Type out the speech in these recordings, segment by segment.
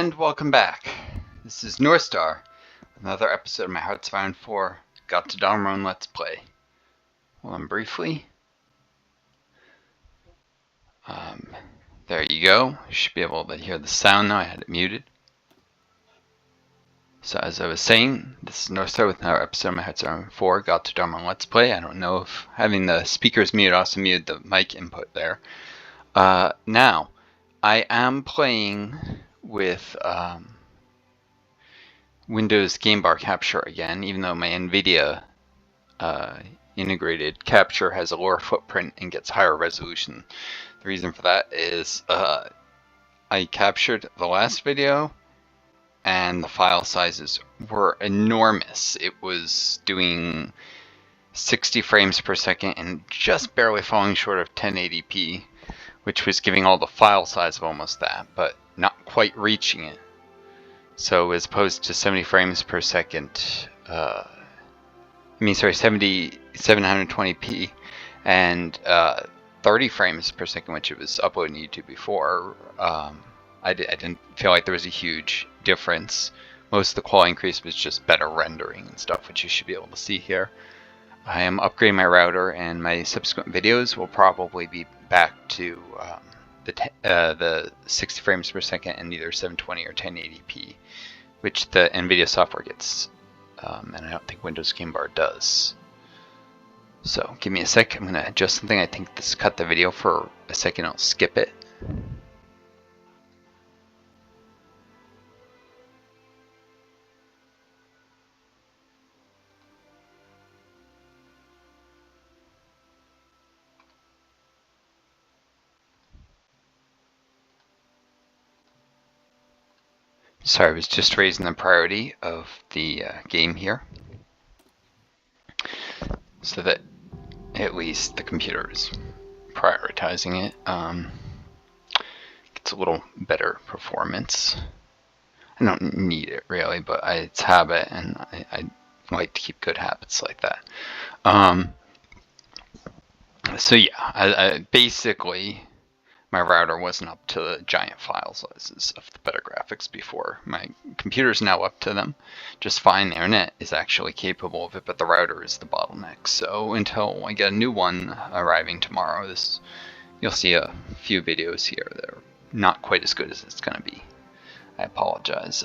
And welcome back. This is Northstar, another episode of my HOI4 Gotterdammerung Let's Play. Hold on briefly. There you go. You should be able to hear the sound now. I had it muted. So as I was saying, this is Northstar with another episode of my HOI4 Gotterdammerung Let's Play. I don't know if having the speakers muted also muted the mic input there. Now, I am playing with Windows Game Bar Capture again, even though my NVIDIA integrated capture has a lower footprint and gets higher resolution. The reason for that is I captured the last video and the file sizes were enormous. It was doing 60 frames per second and just barely falling short of 1080p, which was giving all the file size of almost that, but not quite reaching it. So as opposed to 70 frames per second, 720p and 30 frames per second, which it was uploading to YouTube before, I didn't feel like there was a huge difference. Most of the quality increase was just better rendering and stuff, which you should be able to see here. I am upgrading my router, and my subsequent videos will probably be back to the 60 frames per second and either 720 or 1080p, which the NVIDIA software gets, and I don't think Windows Game Bar does. So give me a sec. I'm going to adjust something. I think this cut the video for a second. I'll skip it. Sorry, I was just raising the priority of the game here, so that at least the computer is prioritizing it. Gets a little better performance. I don't need it really, but it's habit, and I like to keep good habits like that. So yeah, I basically, my router wasn't up to the giant file sizes of the better graphics before. My computer's now up to them just fine. The internet is actually capable of it, but the router is the bottleneck. So until I get a new one arriving tomorrow, you'll see a few videos here that are not quite as good as it's going to be. I apologize.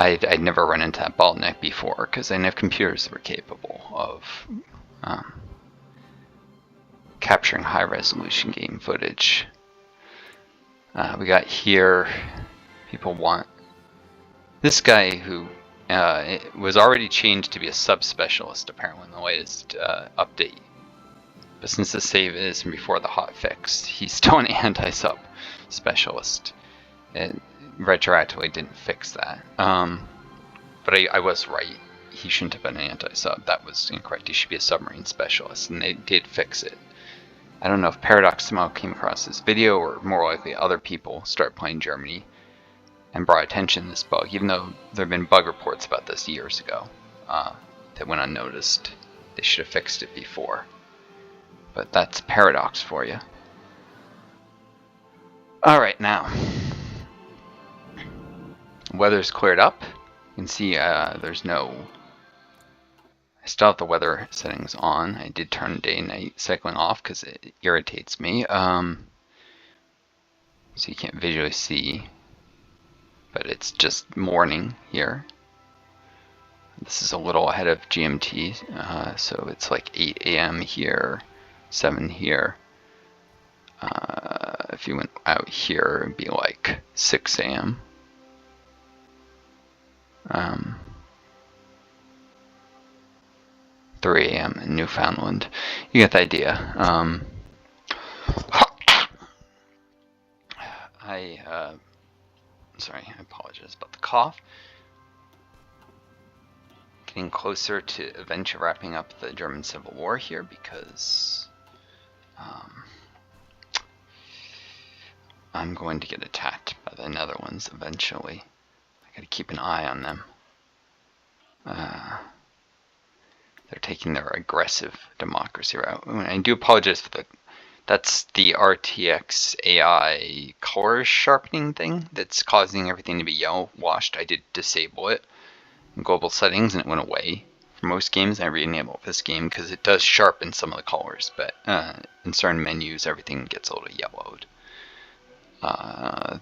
I'd never run into that bottleneck before because I didn't have computers that were capable of capturing high resolution game footage. We got here, people want this guy who was already changed to be a sub-specialist apparently in the latest update. But since the save is before the hot fix, he's still an anti-sub specialist. It retroactively didn't fix that. But I was right. He shouldn't have been an anti-sub. That was incorrect. He should be a submarine specialist, and they did fix it. I don't know if Paradox somehow came across this video, or more likely other people started playing Germany and brought attention to this bug, even though there have been bug reports about this years ago that went unnoticed. They should have fixed it before. But that's Paradox for you. Alright, now. Weather's cleared up. You can see there's no... I still have the weather settings on. I did turn day and night cycling off because it irritates me. So you can't visually see, but it's just morning here. This is a little ahead of GMT, so it's like 8 a.m. here, 7 here. If you went out here, it'd be like 6 a.m. 3 a.m. in Newfoundland. You get the idea. Sorry, I apologize about the cough. Getting closer to eventually wrapping up the German Civil War here because I'm going to get attacked by the Netherlands eventually. I gotta keep an eye on them. They're taking their aggressive democracy route. I do apologize for the That's the RTX AI color sharpening thing that's causing everything to be yellow washed. I did disable it in global settings and it went away. For most games, I re-enabled this game because it does sharpen some of the colors, but in certain menus, everything gets a little yellowed.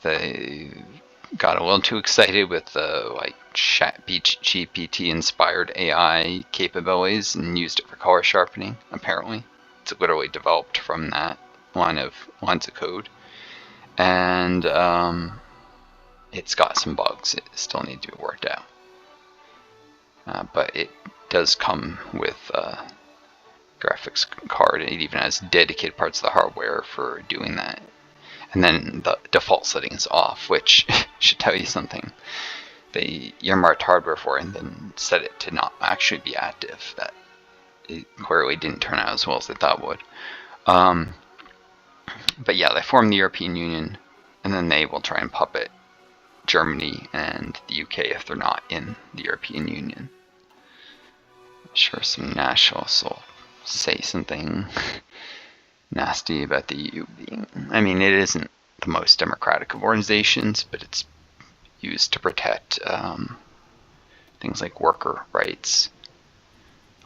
They got a little too excited with the like ChatGPT inspired AI capabilities and used it for color sharpening. Apparently, it's literally developed from that lines of code, and it's got some bugs. It still need to be worked out, but it does come with graphics card. It even has dedicated parts of the hardware for doing that. And then the default setting is off, which should tell you something. They earmarked hardware for it and then set it to not actually be active. That it clearly didn't turn out as well as they thought it would. But yeah, they formed the European Union, and then they will try and puppet Germany and the UK if they're not in the European Union. I'm sure some nationalists will say something nasty about the EU being, I mean, it isn't the most democratic of organizations, but it's used to protect things like worker rights.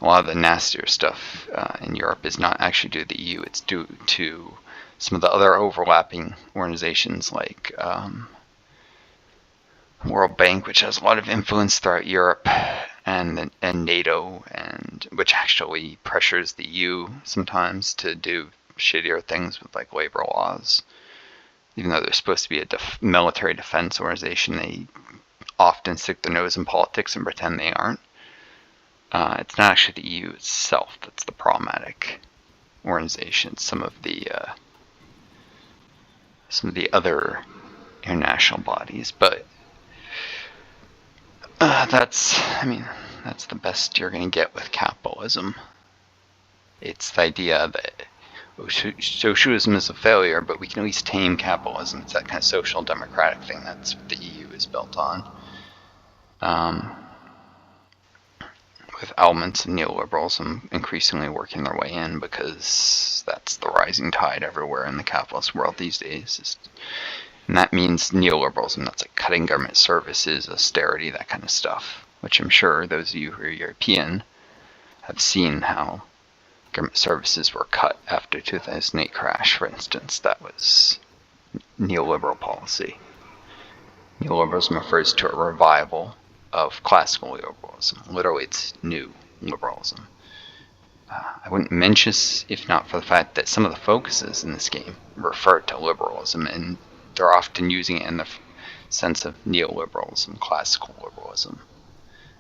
A lot of the nastier stuff in Europe is not actually due to the EU, it's due to some of the other overlapping organizations like World Bank, which has a lot of influence throughout Europe, and NATO, and which actually pressures the EU sometimes to do shittier things with like labor laws. Even though they're supposed to be a military defense organization, they often stick their nose in politics and pretend they aren't. It's not actually the EU itself that's the problematic organization. Some of the other international bodies, but that's the best you're going to get with capitalism. It's the idea that socialism is a failure, but we can at least tame capitalism. It's that kind of social democratic thing that's what the EU is built on. With elements of neoliberalism increasingly working their way in, because that's the rising tide everywhere in the capitalist world these days. And that means neoliberalism. That's like cutting government services, austerity, that kind of stuff, which I'm sure those of you who are European have seen how government services were cut after 2008 crash, for instance. That was neoliberal policy. Neoliberalism refers to a revival of classical liberalism. Literally, it's new liberalism. I wouldn't mention this if not for the fact that some of the focuses in this game refer to liberalism, and they're often using it in the sense of neoliberalism, classical liberalism,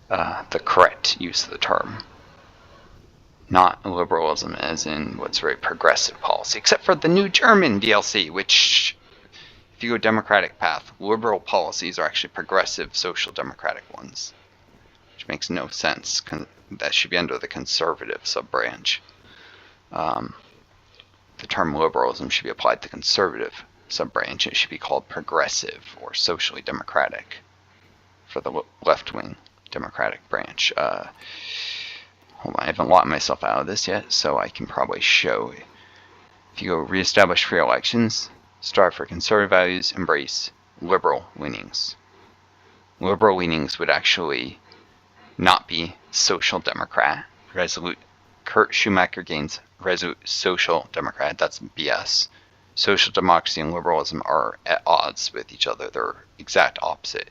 the correct use of the term. Not liberalism as in what's very progressive policy, except for the new German DLC, which, if you go democratic path, liberal policies are actually progressive social democratic ones, which makes no sense. That should be under the conservative sub-branch. The term liberalism should be applied to conservative sub-branch. It should be called progressive or socially democratic for the left-wing democratic branch. Hold on, I haven't locked myself out of this yet, so I can probably show. If you go reestablish free elections, strive for conservative values, embrace liberal leanings. Liberal leanings would actually not be social democrat. Kurt Schumacher gains resolute social democrat. That's BS. Social democracy and liberalism are at odds with each other. They're exact opposite.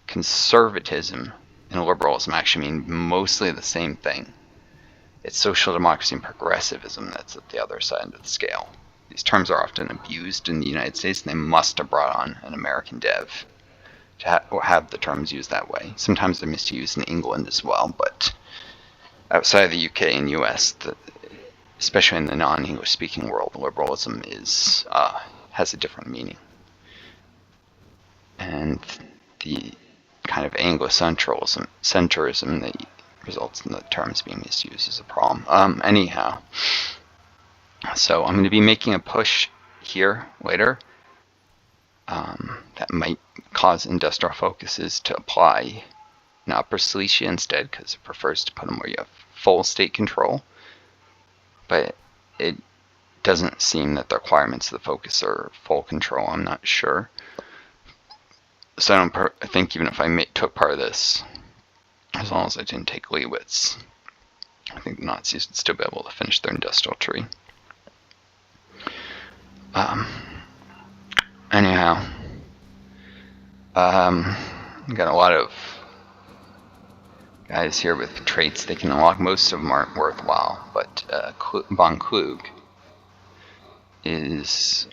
Conservatism and liberalism actually mean mostly the same thing. It's social democracy and progressivism that's at the other side of the scale. These terms are often abused in the United States, and they must have brought on an American dev to have the terms used that way. Sometimes they're misused in England as well, but outside of the UK and US, especially in the non-English speaking world, liberalism has a different meaning. And the kind of Anglo-centrism that results in the terms being misused is a problem. Anyhow, so I'm going to be making a push here later that might cause industrial focuses to apply in Upper Silesia instead, because it prefers to put them where you have full state control. But it doesn't seem that the requirements of the focus are full control. I'm not sure. So I think even if I took part of this, as long as I didn't take Leewitz, I think the Nazis would still be able to finish their industrial tree. Anyhow, got a lot of guys here with traits they can unlock. Most of them aren't worthwhile, but von Klug is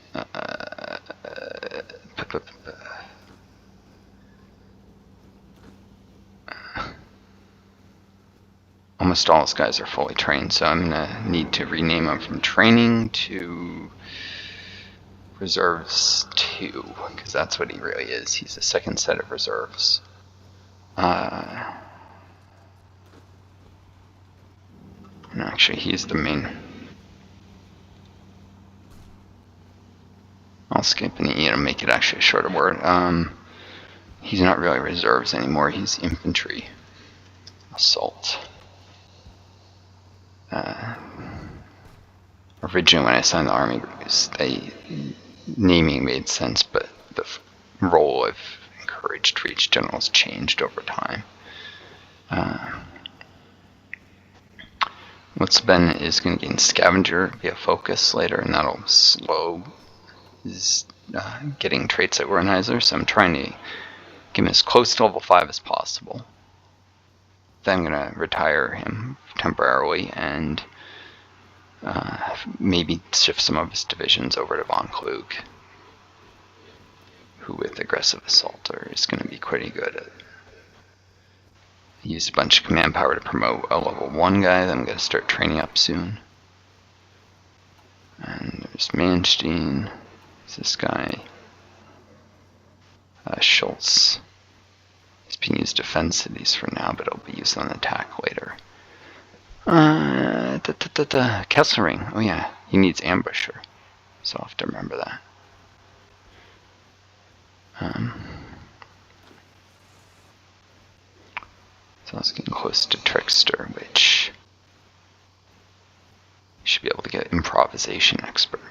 almost all his guys are fully trained, so I'm gonna need to rename him from training to Reserves 2, because that's what he really is. He's a second set of reserves. And actually, he's the main. I'll skip an E and make it actually a shorter word. He's not really reserves anymore. He's infantry. Assault. Originally, when I signed the army groups, naming made sense, but the role of encouraged for each general has changed over time. Litzben is going to gain scavenger via focus later, and that'll slow his getting traits at organizer, so I'm trying to get him as close to level 5 as possible. Then I'm going to retire him temporarily and maybe shift some of his divisions over to von Klug, who with aggressive assaulter is going to be pretty good at. Used a bunch of command power to promote a level 1 guy that I'm going to start training up soon. And there's Manstein. There's this guy. Schultz. He's being used to defend cities for now, but it'll be used on attack later. Kesselring. Oh yeah, he needs ambusher. So I'll have to remember that. So I was getting close to Trickster, which should be able to get improvisation expert.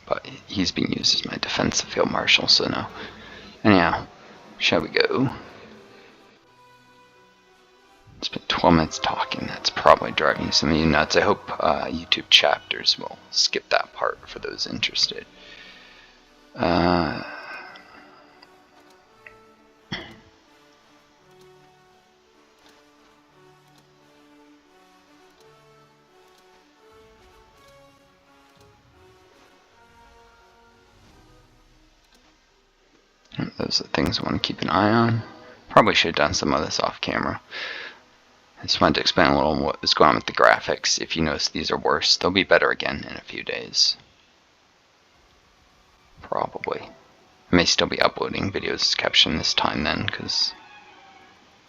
But he's being used as my defensive field marshal, so no. Anyhow, shall we go? It's been 12 minutes talking. That's probably driving some of you nuts. I hope YouTube chapters will skip that part for those interested. Those are the things I want to keep an eye on. Probably should have done some of this off camera. I just wanted to explain a little what was going on with the graphics. If you notice these are worse, they'll be better again in a few days. Probably. I may still be uploading videos captioned this time then, because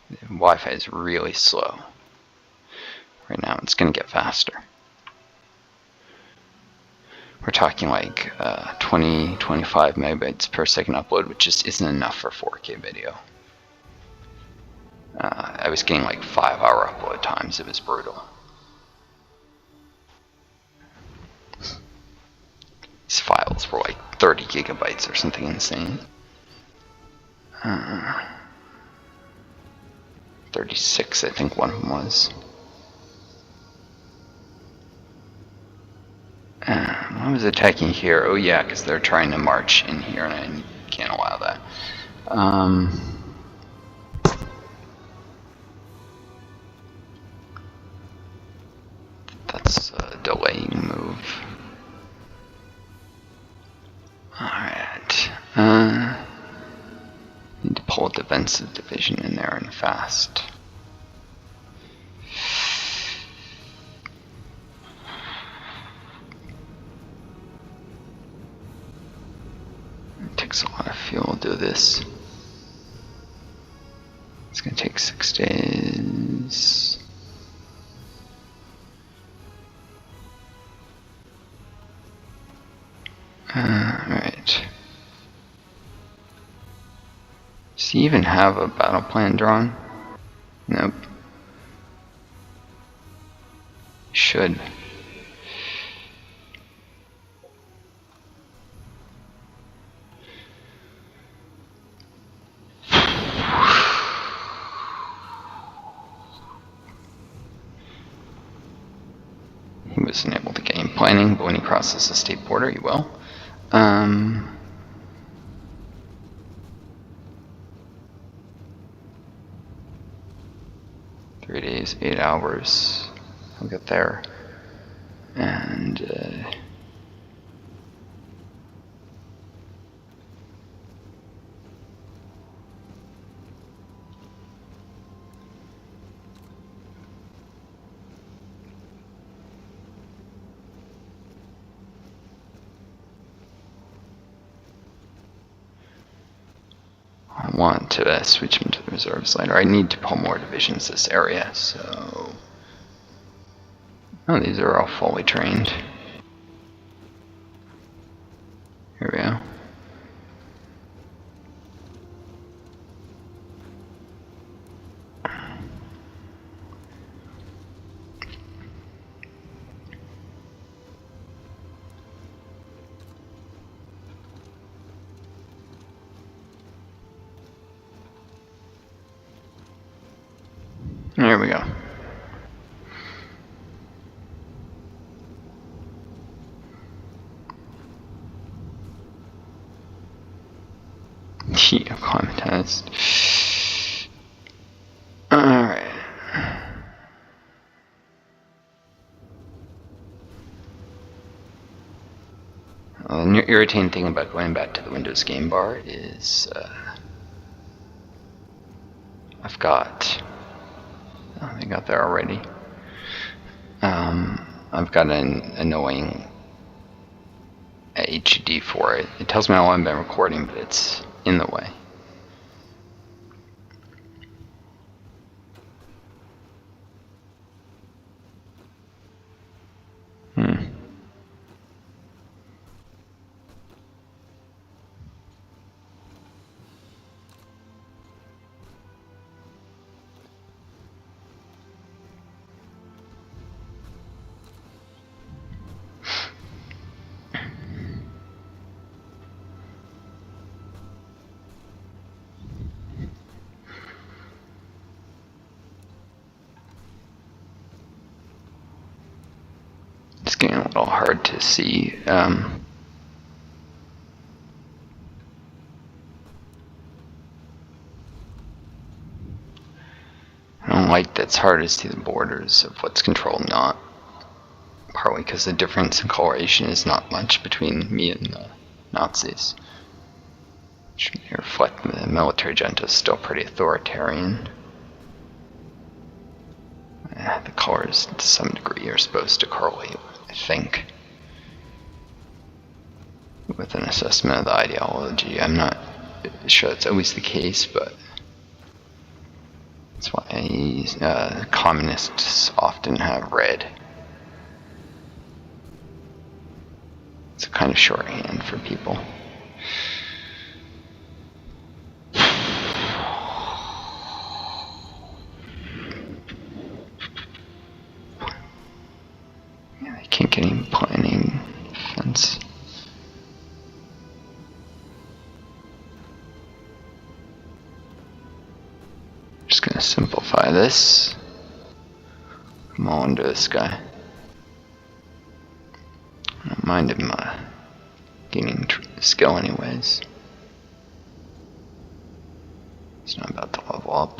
the Wi-Fi is really slow. Right now it's going to get faster. We're talking like 20-25 megabytes per second upload, which just isn't enough for 4K video. I was getting like 5-hour upload times. It was brutal. These files were like 30 gigabytes or something insane. 36, I think one of them was. I was attacking here. Oh yeah, because they're trying to march in here, and I can't allow that. That's a delaying move. Alright. Need to pull a defensive division in there and fast. It takes a lot of fuel to do this. It's going to take 6 days. Alright. Does he even have a battle plan drawn? Nope. Should. He wasn't able to game planning, but when he crosses the state border, he will. 3 days, 8 hours. He'll get there. And I want to switch him to the reserves later. I need to pull more divisions this area, so... Oh, these are all fully trained. Here we go. There we go. Yeah, climate test. Alright. The irritating thing about going back to the Windows game bar is I've got... Oh, they got there already. I've got an annoying HUD for it. It tells me how long I've been recording, but it's in the way. It's getting a little hard to see. I don't like that it's hard to see the borders of what's controlled and not. Partly because the difference in coloration is not much between me and the Nazis. Which may reflect the military junta is still pretty authoritarian. The colors, to some degree, are supposed to correlate, I think, with an assessment of the ideology. I'm not sure that's always the case, but that's why communists often have red. It's a kind of shorthand for people. Can't get any planning fence. Just gonna simplify this. Come on to this guy. I don't mind him gaining skill anyways. He's not about to level up.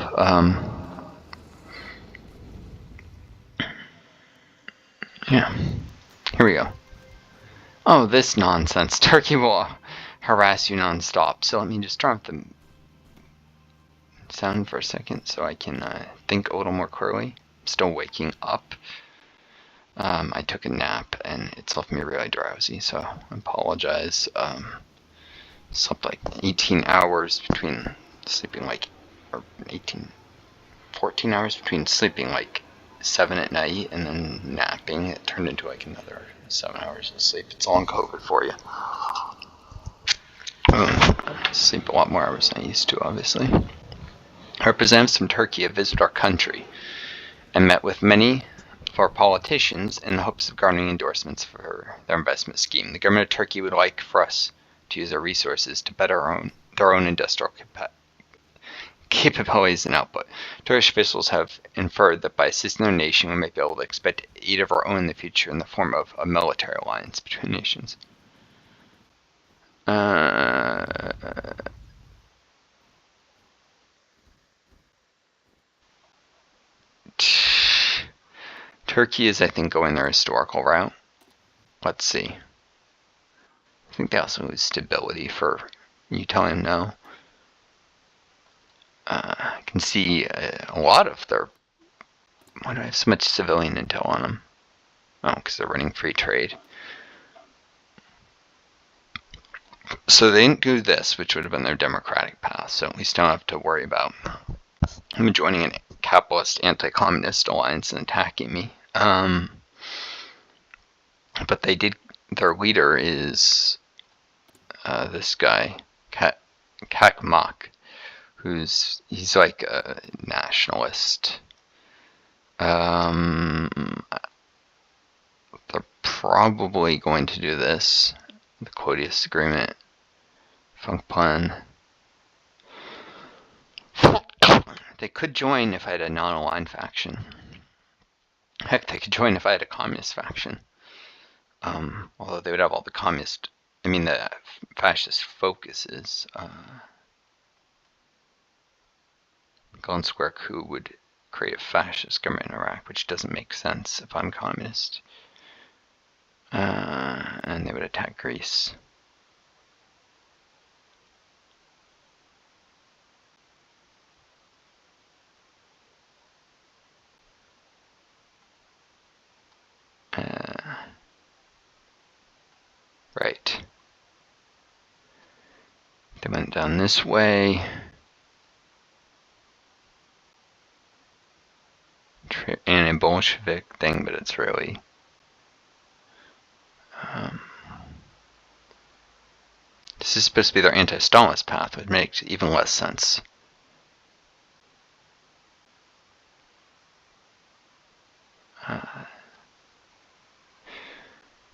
Yeah. Here we go. Oh, this nonsense. Turkey will harass you non-stop. So let me just turn off the sound for a second so I can think a little more clearly. I'm still waking up. I took a nap and it's left me really drowsy, so I apologize. Slept like 18 hours between sleeping or 14 hours between sleeping 7 at night and then napping. It turned into another 7 hours of sleep. It's long COVID for you. Sleep a lot more hours than I used to, obviously. Representatives from Turkey have visited our country and met with many of our politicians in the hopes of garnering endorsements for their investment scheme. The government of Turkey would like for us to use our resources to better their own industrial capabilities and output. Turkish officials have inferred that by assisting their nation, we might be able to expect aid of our own in the future in the form of a military alliance between nations. Turkey is, I think, going their historical route. Let's see. I think they also lose stability for you telling them no. I can see a lot of their... Why do I have so much civilian intel on them? Oh, because they're running free trade. So they didn't do this, which would have been their democratic path, so we still don't have to worry about them joining a capitalist anti-communist alliance and attacking me. But they did... Their leader is this guy, Kakmak, he's like a nationalist. They're probably going to do this. The Quotius Agreement, Funk Plan. They could join if I had a non-aligned faction. Heck, they could join if I had a communist faction. Although they would have all the communist, the fascist focuses. Golden Square coup would create a fascist government in Iraq, which doesn't make sense if I'm communist. And they would attack Greece. Right. They went down this way. Anti-Bolshevik thing, but it's really... this is supposed to be their anti-Stalinist path, which makes even less sense.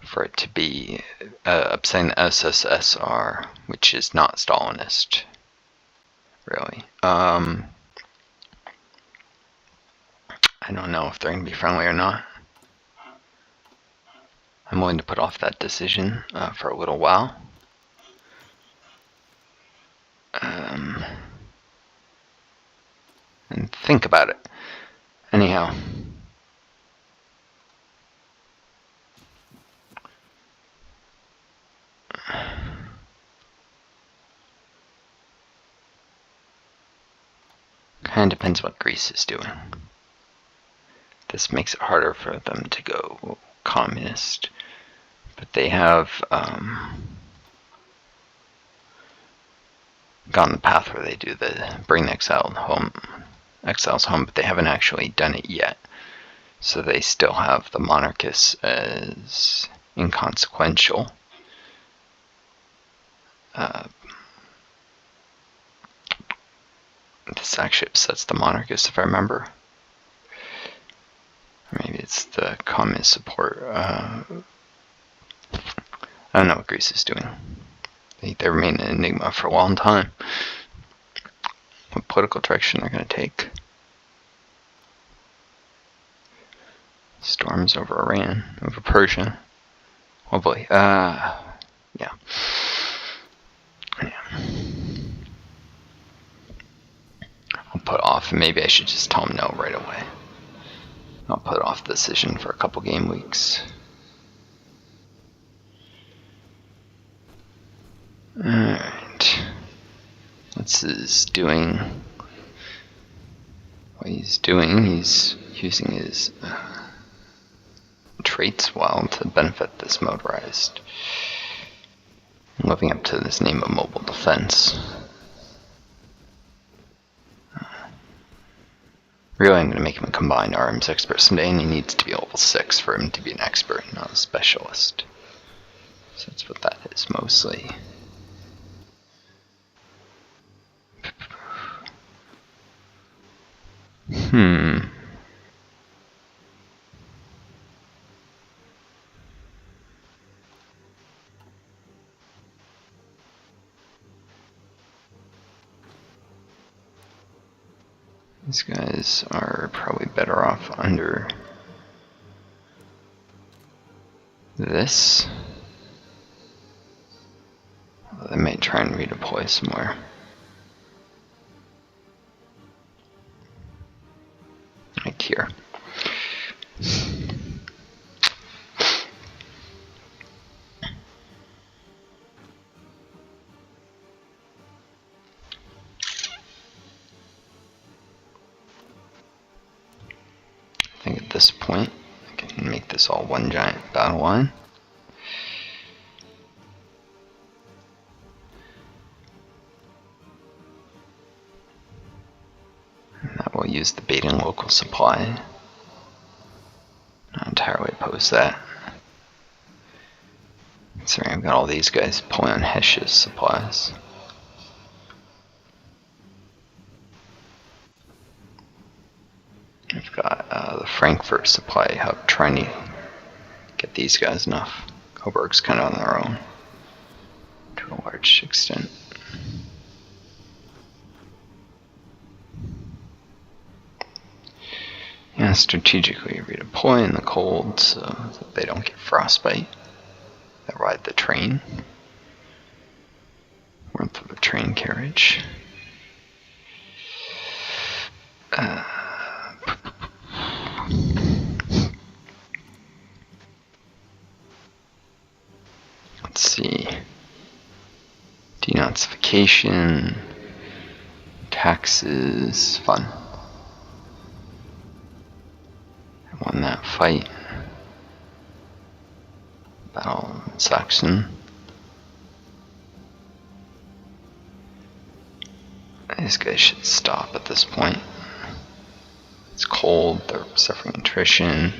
For it to be upsetting the USSR, which is not Stalinist, really. I don't know if they're going to be friendly or not. I'm willing to put off that decision for a little while. And think about it. Anyhow. Kind of depends what Greece is doing. This makes it harder for them to go communist. But they have gone the path where they do bring the exiles home, but they haven't actually done it yet. So they still have the monarchists as inconsequential. This actually upsets the monarchists, if I remember. Maybe it's the communist support. I don't know what Greece is doing. They remain an enigma for a long time. What political direction they're going to take. Storms over Iran, over Persia. Oh boy. Yeah. I'll put off. Maybe I should just tell them no right away. I'll put off the decision for a couple game weeks. Alright. What's his doing? What he's doing, he's using his traits well to benefit this motorized. Living up to this name of mobile defense. Really, I'm going to make him a combined arms expert someday, and he needs to be level 6 for him to be an expert, not a specialist. So that's what that is mostly. These guys are probably better off under this. They may try and redeploy somewhere. Like here. I think at this point I can make this all one giant battle line. We'll use the baiting local supply. Not entirely opposed to that. Sorry, I've got all these guys pulling on Hessia's supplies. I've got the Frankfurt supply hub trying to get these guys enough. Coburg's kind of on their own to a large extent. Yeah, strategically redeploy in the cold so that they don't get frostbite. They ride the train. Warmth of a train carriage. Let's see. Denazification. Taxes. Fun. Won that fight. Battle in Saxon. These guys should stop at this point. It's cold, they're suffering attrition.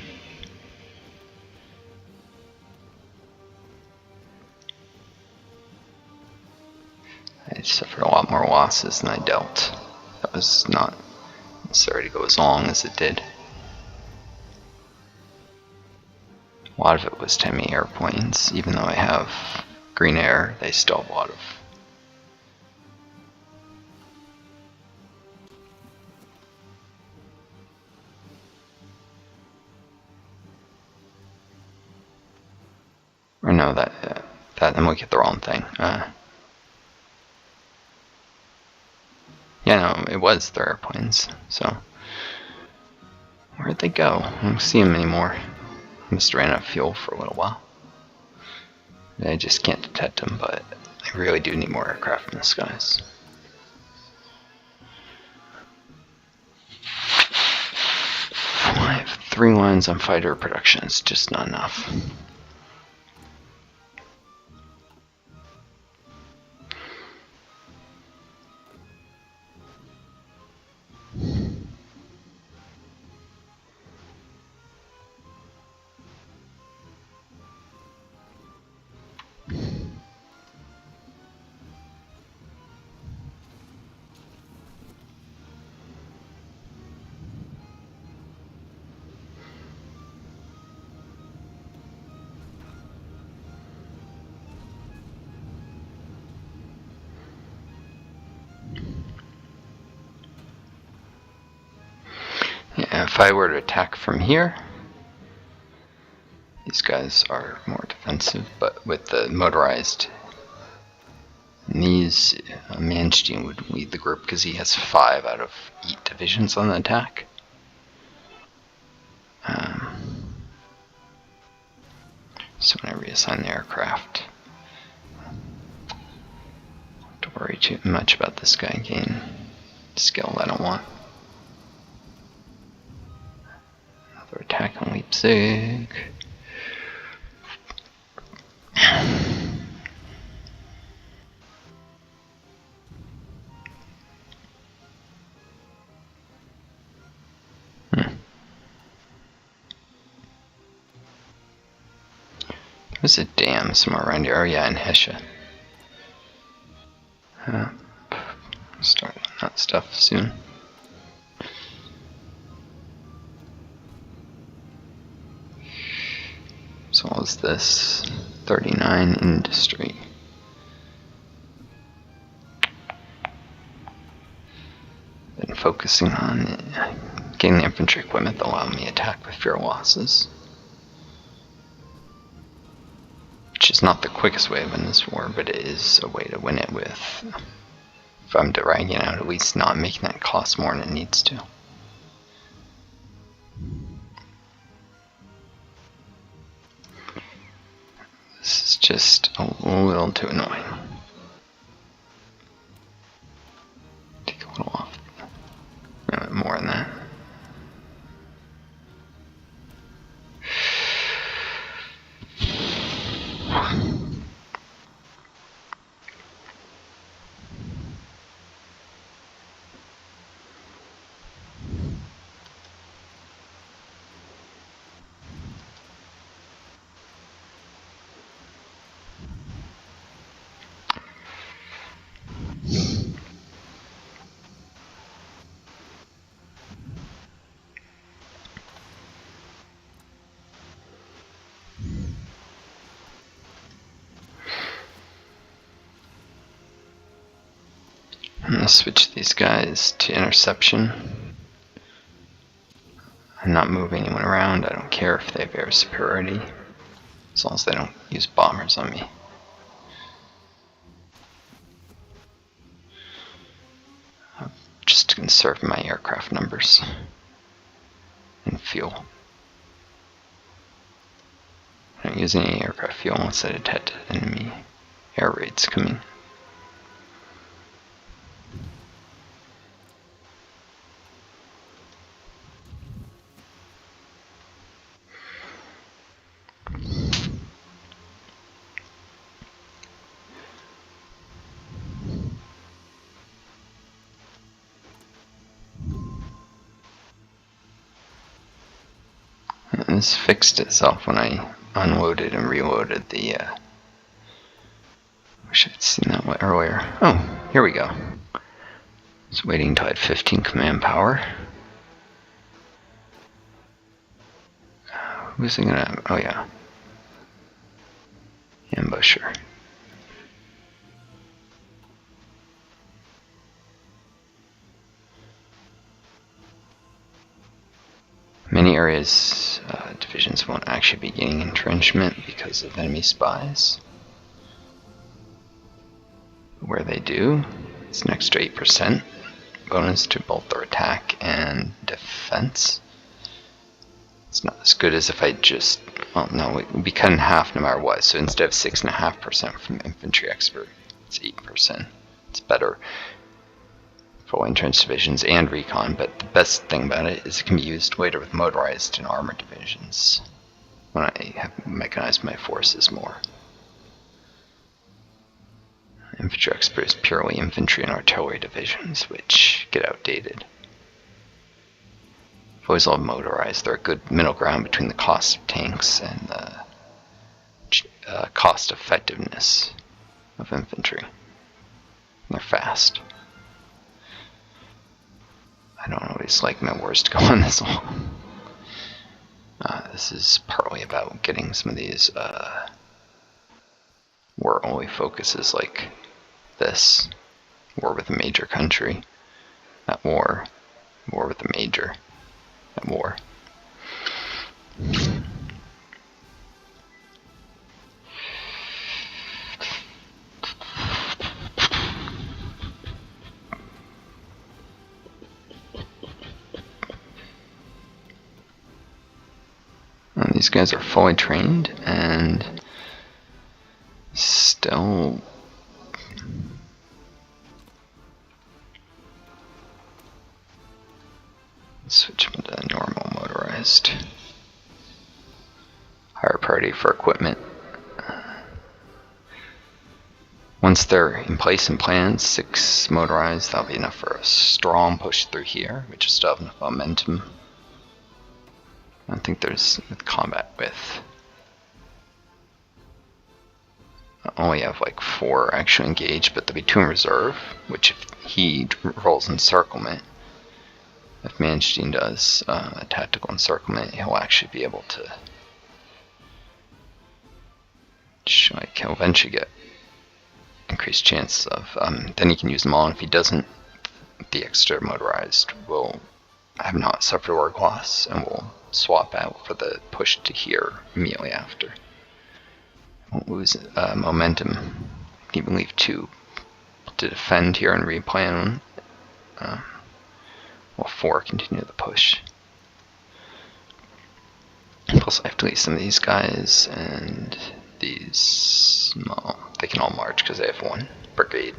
I suffered a lot more losses than I dealt. That was not necessary to go as long as it did. A lot of it was to enemy airplanes. Even though I have green air, they still have a lot of or no, that I'm looking at the wrong thing. Yeah, no, it was their airplanes. So where'd they go? I don't see them anymore. Must have ran out of fuel for a little while. I just can't detect them, but I really do need more aircraft in the skies. I have 3 lines on fighter production. It's just not enough. If I were to attack from here, these guys are more defensive, but with the motorized, and these, Manstein would lead the group because he has 5 out of 8 divisions on the attack. So when I reassign the aircraft, don't have to worry too much about this guy gaining skill I don't want. Attack on Leipzig. There's a dam somewhere around here. Oh yeah, in Hessia. Start on that stuff soon. So what was this? 39 industry. Been focusing on getting the infantry equipment that allow me to attack with fewer losses. Which is not the quickest way to win this war, but it is a way to win it with, if I'm dragging out, at least not making that cost more than it needs to. This is just a little too annoying. Take a little off. A bit more than that. I'm going to switch these guys to interception. I'm not moving anyone around. I don't care if they have air superiority, as long as they don't use bombers on me. I'm just conserve my aircraft numbers and fuel. I don't use any aircraft fuel unless I detect enemy air raids coming. This fixed itself when I unloaded and reloaded the wish I'd seen that earlier. Oh, here we go. Just waiting until I had 15 command power. Who's it gonna, oh yeah. Ambusher. Many areas, divisions won't actually be gaining entrenchment because of enemy spies. Where they do, it's an extra 8% bonus to both their attack and defense. It's not as good as if I just, well, no, it would be cut in half no matter what. So instead of 6.5% from infantry expert, it's 8%. It's better for entrenched divisions and recon, but the best thing about it is it can be used later with motorized and armored divisions when I have mechanized my forces more. Infantry expert is purely infantry and artillery divisions, which get outdated. I've always loved motorized. They're a good middle ground between the cost of tanks and the cost effectiveness of infantry. And they're fast. I don't always like my wars to go on this long. This is partly about getting some of these war-only focuses like this. War with a major country. At war. War with a major. At war. And these guys are fully trained and still switch them to normal motorized. Higher priority for equipment. Once they're in place and planned, 6 motorized, that'll be enough for a strong push through here, which is still have enough momentum. I don't think there's combat with. I only have like 4 actually engaged, but there'll be 2 in reserve, which if he rolls encirclement, if Manstein does a tactical encirclement, he'll actually be able to which like he'll eventually get increased chance of. Then he can use them all, and if he doesn't, the extra motorized will have not suffered org loss and will swap out for the push to here immediately after. Won't lose momentum. Even leave 2 to defend here and replan. While 4 continue the push. Plus I have to leave some of these guys, and these, well, they can all march because they have 1 brigade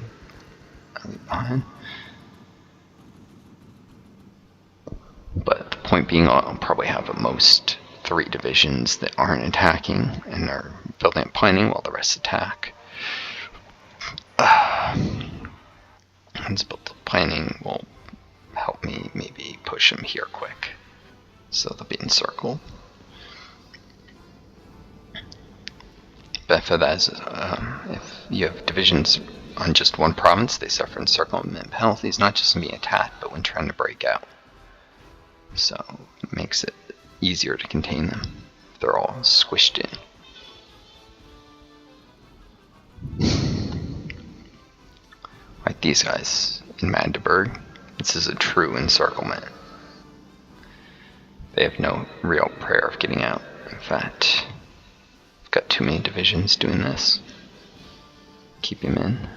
behind. But the point being, I'll probably have at most 3 divisions that aren't attacking and are building up planning while the rest attack. This built up planning will help me maybe push them here quick, so they'll be encircled. Benefit of that is if you have divisions on just 1 province, they suffer encirclement penalties, not just when being attacked, but when trying to break out. So it makes it easier to contain them if they're all squished in. Like these guys in Magdeburg, this is a true encirclement. They have no real prayer of getting out. In fact, I've got too many divisions doing this. Keep him in.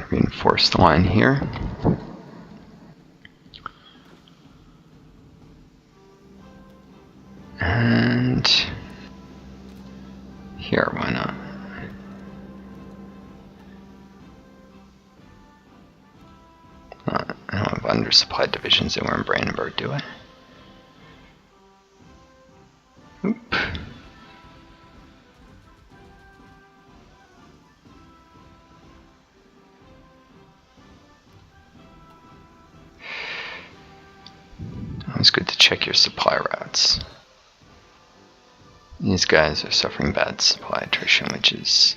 Reinforce the line here. And here, why not? I don't have undersupplied divisions anywhere in Brandenburg, do I? Oop. It's good to check your supply routes. These guys are suffering bad supply attrition, which is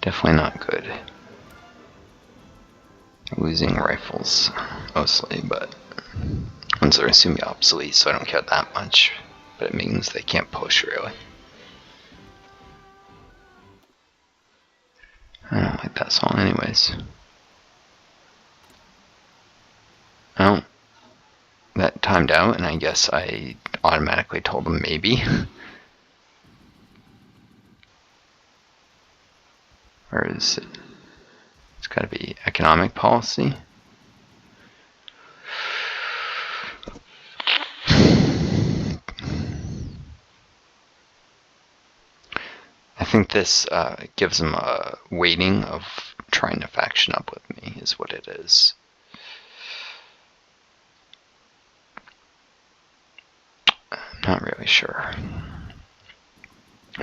definitely not good. They're losing rifles mostly, but ones that are assuming obsolete, so I don't care that much. But it means they can't push really. I don't like that song anyways. Oh, that timed out, and I guess I automatically told them maybe. Or is it? It's got to be economic policy. I think this gives them a weighting of trying to faction up with me, is what it is. Not really sure.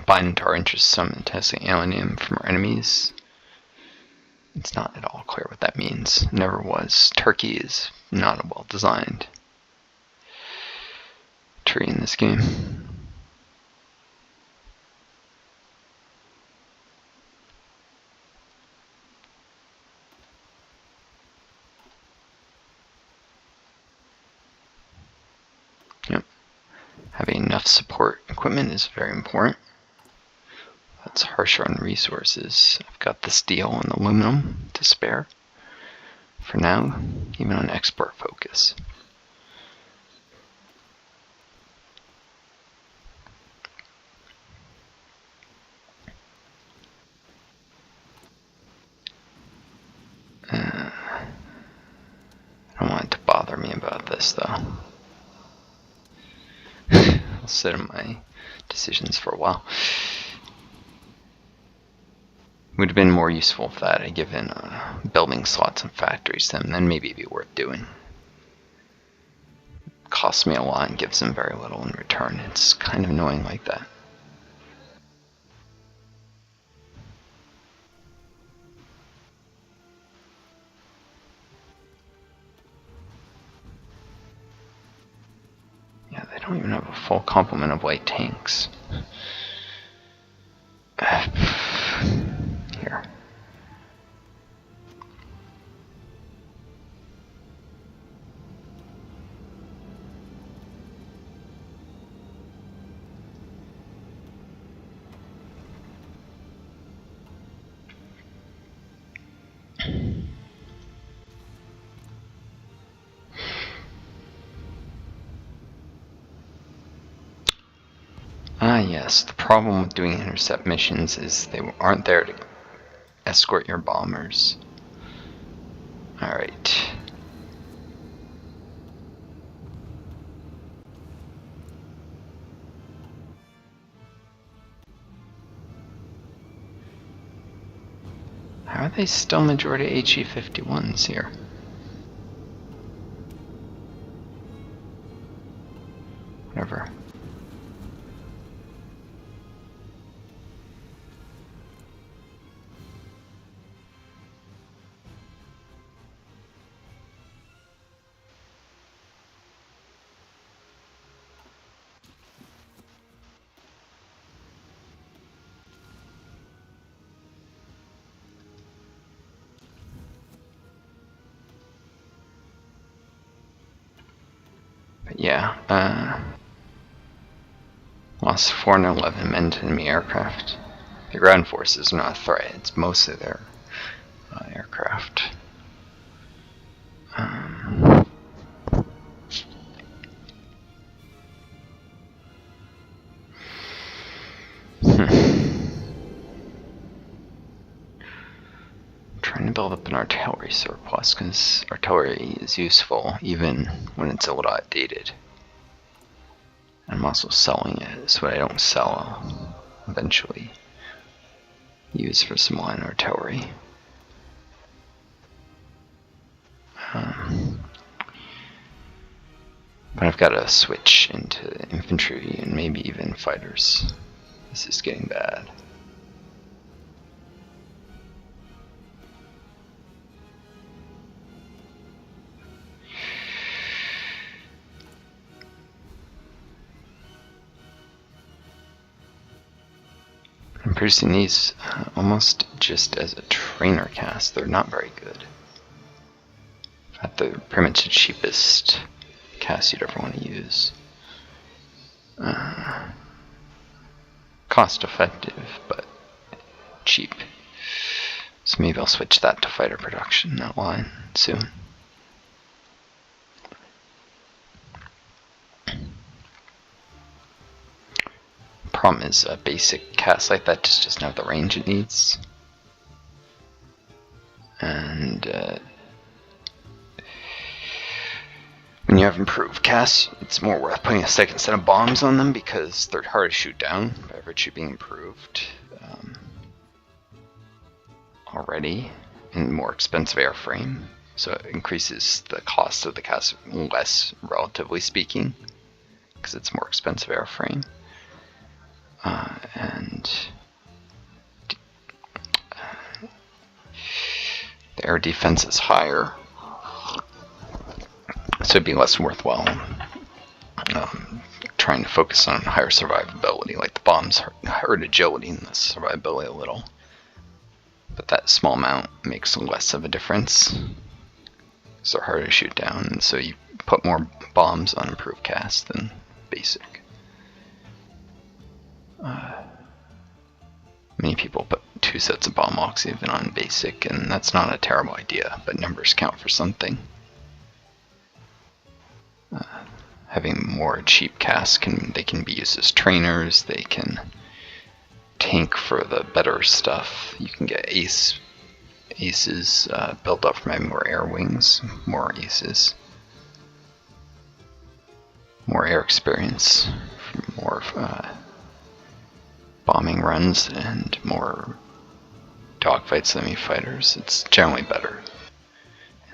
Bind into our interests some in testing alienating from our enemies. It's not at all clear what that means. It never was. Turkey is not a well-designed tree in this game. Yep. Having enough support equipment is very important. That's harsher on resources. I've got the steel and aluminum to spare for now, even on export focus. I don't want it to bother me about this though. I'll sit on my decisions for a while. Would have been more useful if that had given building slots and factories to them, then maybe it'd be worth doing. Costs me a lot and gives them very little in return. It's kind of annoying like that. don't even have a full complement of light tanks. Here. Ah yes, the problem with doing intercept missions is they aren't there to escort your bombers. Alright. How are they still majority HE51s here? Whatever. But yeah, lost 411 men to enemy aircraft. The ground forces are not a threat, it's mostly their aircraft. Trying to build up an artillery surplus, because artillery is useful even when it's a little outdated. I'm also selling it, so what I don't sell I'll eventually use for some line artillery. But I've got to switch into infantry and maybe even fighters. This is getting bad. I'm producing these almost just as a trainer cast. They're not very good. They're pretty much the cheapest cast you'd ever want to use. Cost effective, but cheap. So maybe I'll switch that to fighter production, that line, soon. Problem is a basic cast like that just doesn't have the range it needs. And when you have improved casts, it's more worth putting a second set of bombs on them because they're hard to shoot down by virtue of being improved already, and more expensive airframe. So it increases the cost of the cast less, relatively speaking, because it's more expensive airframe. And the air defense is higher, so it'd be less worthwhile trying to focus on higher survivability. Like the bombs hurt agility and the survivability a little, but that small amount makes less of a difference. So they're harder to shoot down, and so you put more bombs on improved cast than basic. Many people put 2 sets of bomb locks even on basic, and that's not a terrible idea, but numbers count for something. Having more cheap casts, they can be used as trainers, they can tank for the better stuff. You can get aces built up from having more air wings, more aces, more air experience, more bombing runs, and more dogfights than fighters. It's generally better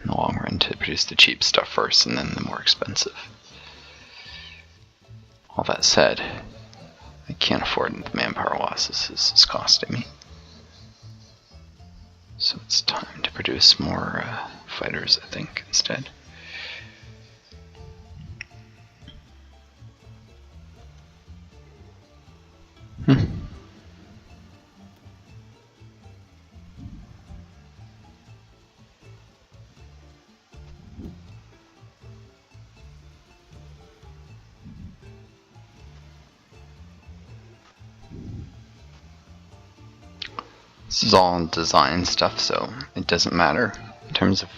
in the long run to produce the cheap stuff first and then the more expensive. All that said, I can't afford the manpower losses this is costing me. So it's time to produce more fighters, I think, instead. This is all design stuff, so it doesn't matter in terms of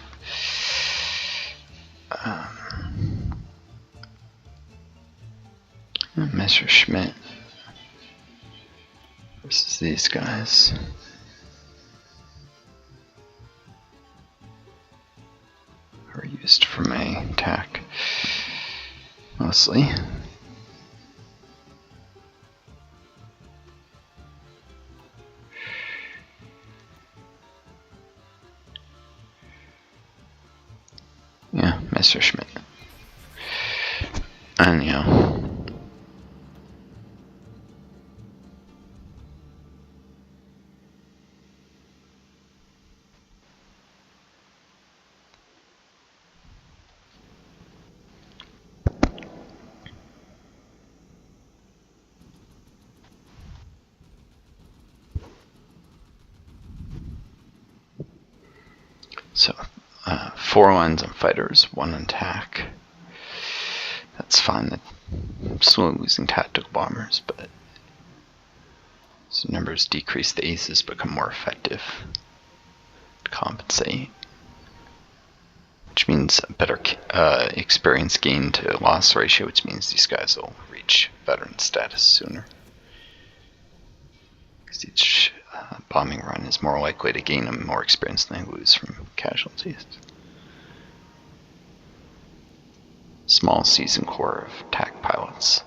Messerschmitt versus these guys. Are used for my attack mostly. Yeah, Messerschmitt. Anyhow. So, 4 lines on fighters, 1 on attack. That's fine. I'm slowly losing tactical bombers, but so numbers decrease, the aces become more effective to compensate, which means a better experience gain to loss ratio, which means these guys will reach veteran status sooner. Because each bombing run is more likely to gain them more experience than they lose from casualties. Small seasoned corps of attack pilots.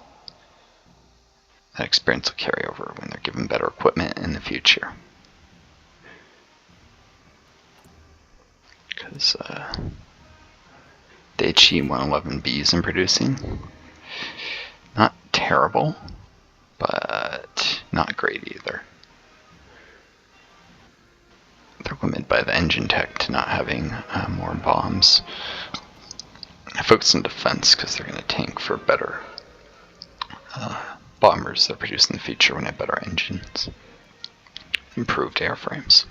That experience will carry over when they're given better equipment in the future. Because the HE-111Bs I'm producing, not terrible, but not great either. They're limited by the engine tech to not having more bombs. I focus on defense because they're going to tank for better bombers that are produced in the future when they have better engines, improved airframes.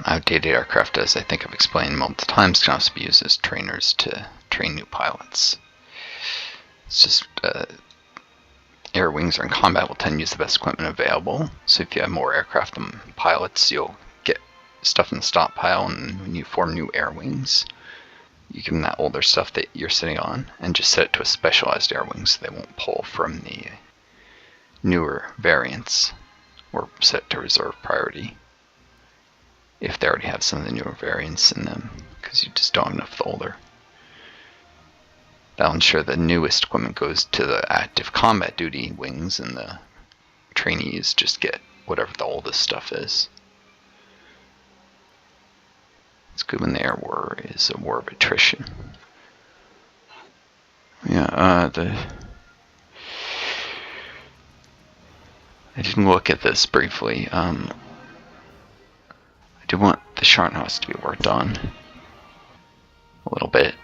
Outdated aircraft, as I think I've explained multiple times, can also be used as trainers to train new pilots. It's just air wings are in combat will tend to use the best equipment available. So if you have more aircraft than pilots, you'll get stuff in the stockpile, and when you form new air wings, you give them that older stuff that you're sitting on and just set it to a specialized air wing so they won't pull from the newer variants, or set it to reserve priority if they already have some of the newer variants in them, because you just don't have enough of the older. That'll ensure the newest equipment goes to the active combat duty wings, and the trainees just get whatever the oldest stuff is. It's good when the air war is a war of attrition. Yeah, I didn't look at this briefly. I do want the Scharnhorst to be worked on a little bit.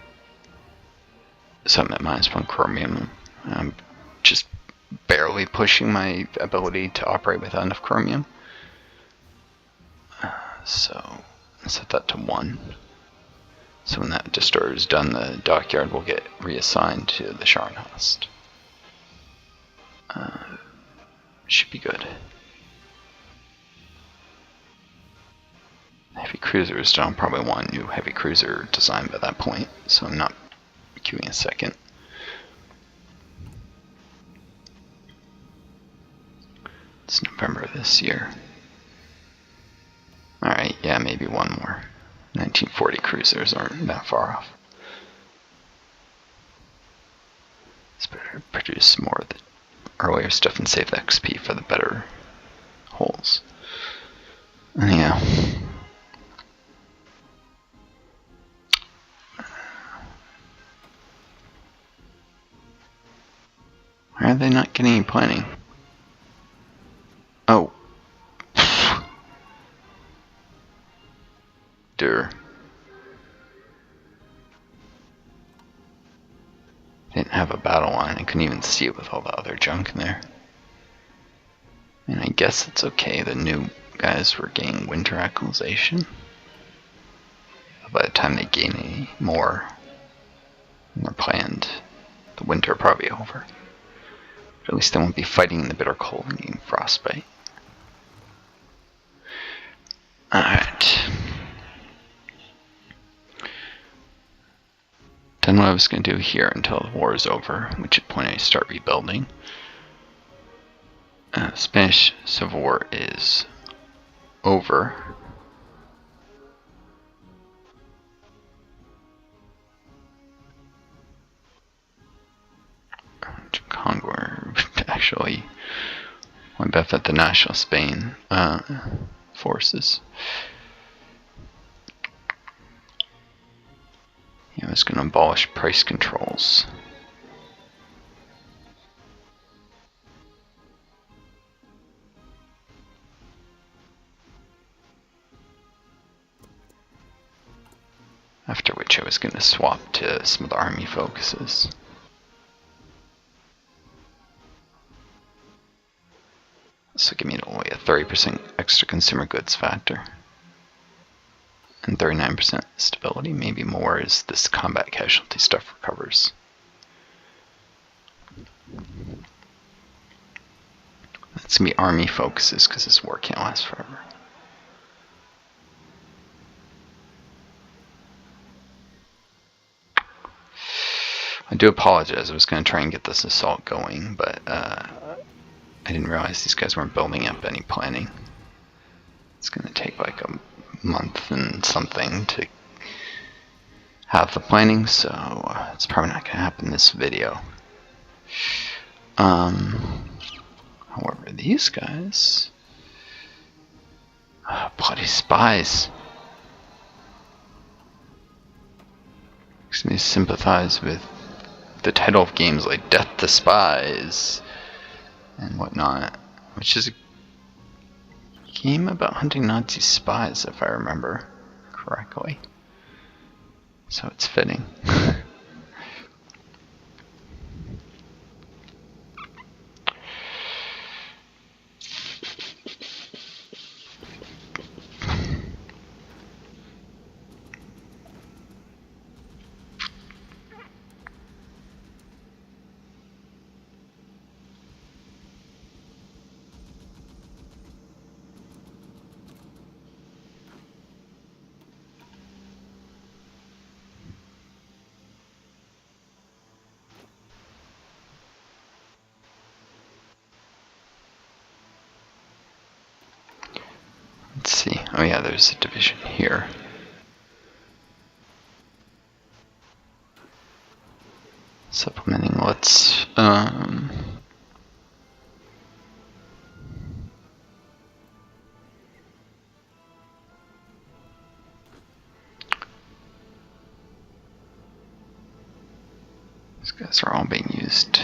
So I'm at -1 chromium. I'm just barely pushing my ability to operate without enough chromium. So I set that to 1. So when that destroyer is done, the dockyard will get reassigned to the Scharnhorst. Should be good. Heavy cruisers, don't probably want a new heavy cruiser design by that point, so I'm not queuing a second. It's November this year. Alright, yeah, maybe one more. 1940 cruisers aren't that far off. It's better to produce more of the earlier stuff and save the XP for the better holes. Anyhow. Why are they not getting any planning? Oh. Durr. Didn't have a battle line. I couldn't even see it with all the other junk in there. And I guess it's okay. The new guys were gaining winter acclimatization. By the time they gain any more than they're planned, the winter probably over. But at least they won't be fighting in the bitter cold and getting frostbite. Alright. Done what I was going to do here until the war is over, which at point I start rebuilding. Spanish Civil War is over. Congo, actually, went back at the National Spain forces. I was going to abolish price controls. After which I was going to swap to some of the army focuses. This will give me only a 30% extra consumer goods factor. And 39% stability, maybe more as this combat casualty stuff recovers. That's going to be army focuses because this war can't last forever. I do apologize, I was going to try and get this assault going, but I didn't realize these guys weren't building up any planning. It's going to take like a month and something to have the planning, so it's probably not going to happen in this video. However, these guys... bloody spies. Makes me sympathize with the title of games like Death to Spies and whatnot, which is a game about hunting Nazi spies, if I remember correctly. So it's fitting. Let's see. Oh yeah, there's a division here. Supplementing, let's these guys are all being used.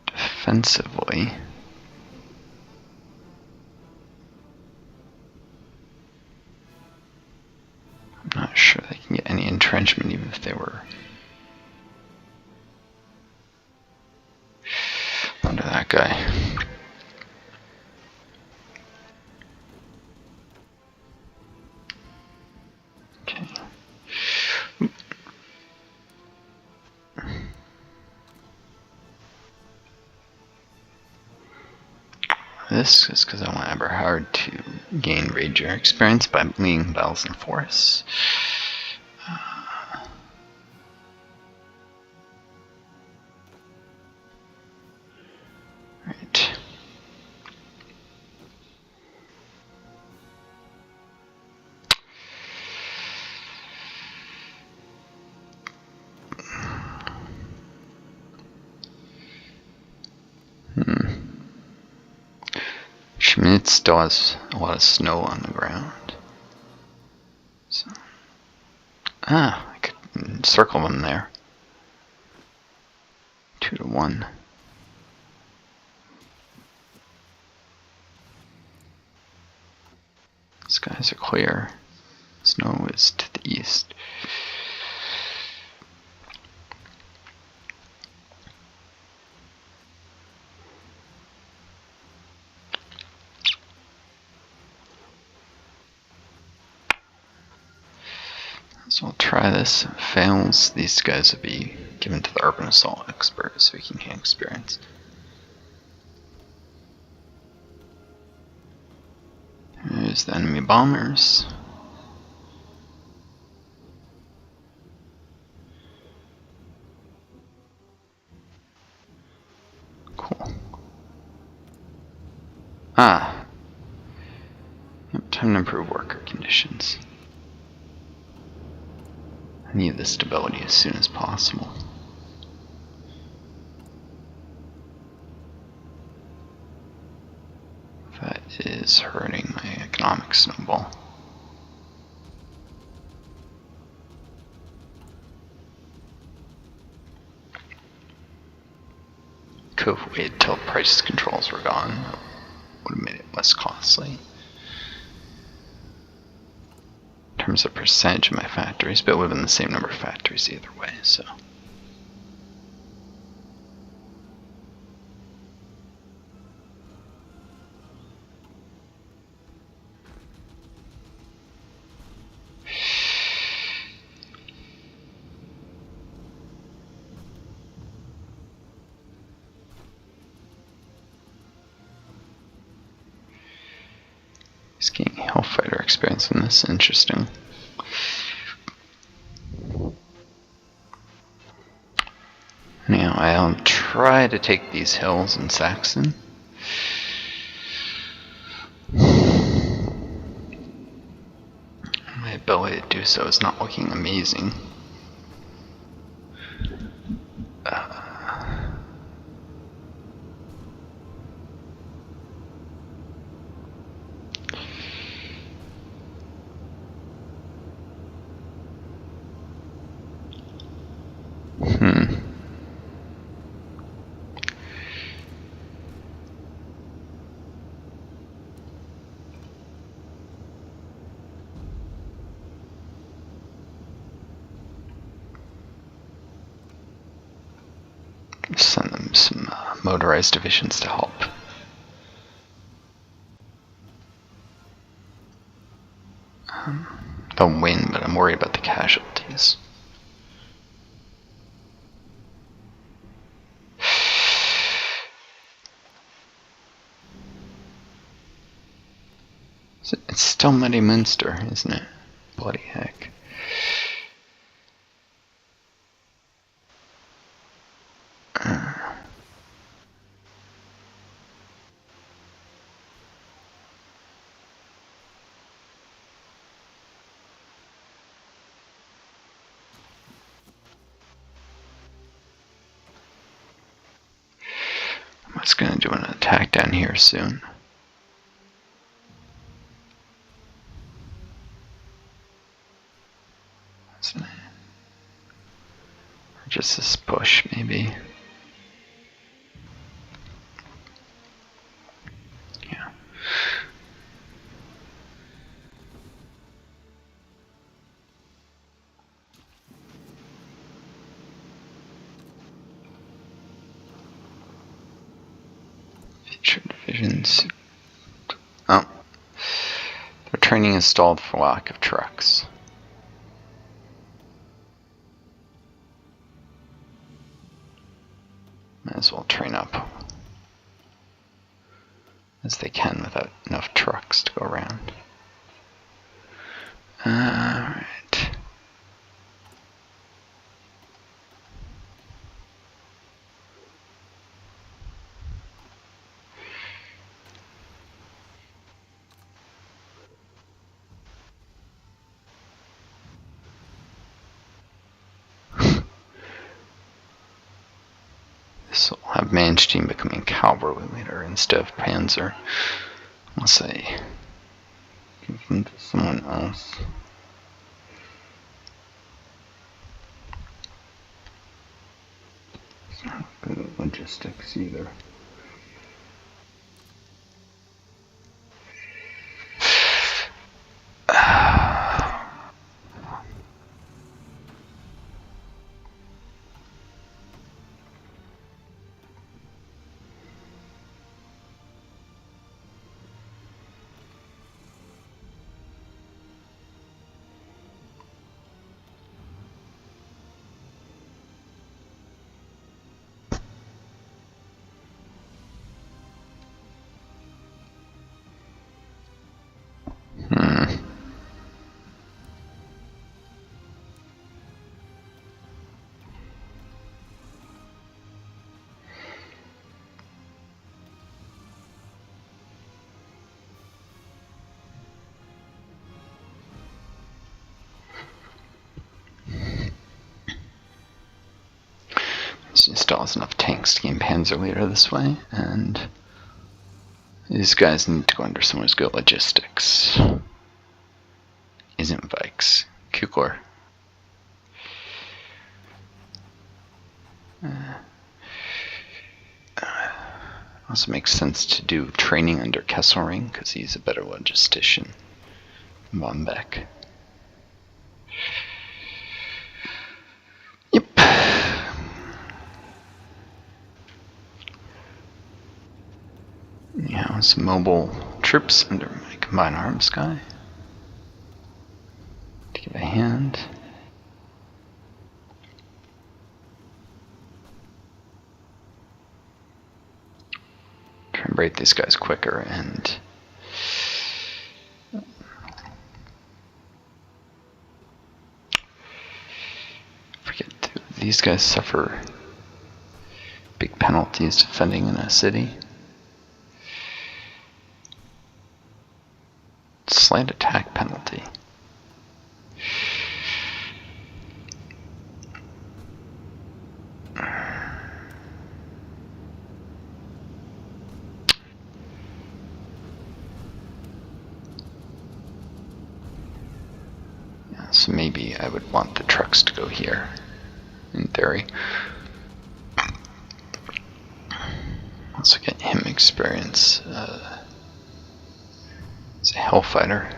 Defensively. I'm not sure they can get any entrenchment even if they were under that guy. Okay. This is because I want Eberhard to gain Ranger experience by leading battles in forests. Right. Chemnitz still has a lot of snow on the ground. So, I could circle them there. 2 to 1. Skies are clear. Snow is to the east. So I'll try this. If it fails, these guys will be given to the urban assault expert so we can gain experience. Here's the enemy bombers. Cool. Ah. Yep, time to improve worker conditions. I need the stability as soon as possible. That is hurting my economic snowball. Could have waited till price controls were gone. That would have made it less costly. In terms of percentage of my factories, but it would have been the same number of factories either way, so. He's getting Hellfighter experience in this, interesting. Now I'll try to take these hills in Saxon. My ability to do so is not looking amazing. Send them some motorized divisions to help. They'll win, but I'm worried about the casualties. It's still Mighty Munster, isn't it? Bloody heck. I was going to do an attack down here soon. Or just this push, maybe. Yeah. Future divisions. Oh. Their training is stalled for lack of trucks. Might as well train up as they can without enough trucks to go around. Alright. This will have managed team becoming cavalry leader instead of panzer, unless I give them to someone else. It's not good at logistics either. still has enough tanks to gain Panzer Leader this way, and these guys need to go under someone who's good at logistics. Isn't Vikes. Kukler. Also makes sense to do training under Kesselring because he's a better logistician than Von Beck. Yep. Yeah, some mobile troops under my combined arms guy to give a hand. Try and break these guys quicker and these guys suffer big penalties defending in a city. Slight attack penalty. Yeah, so maybe I would want the trucks to go here, in theory. Also get him experience as a Hellfighter.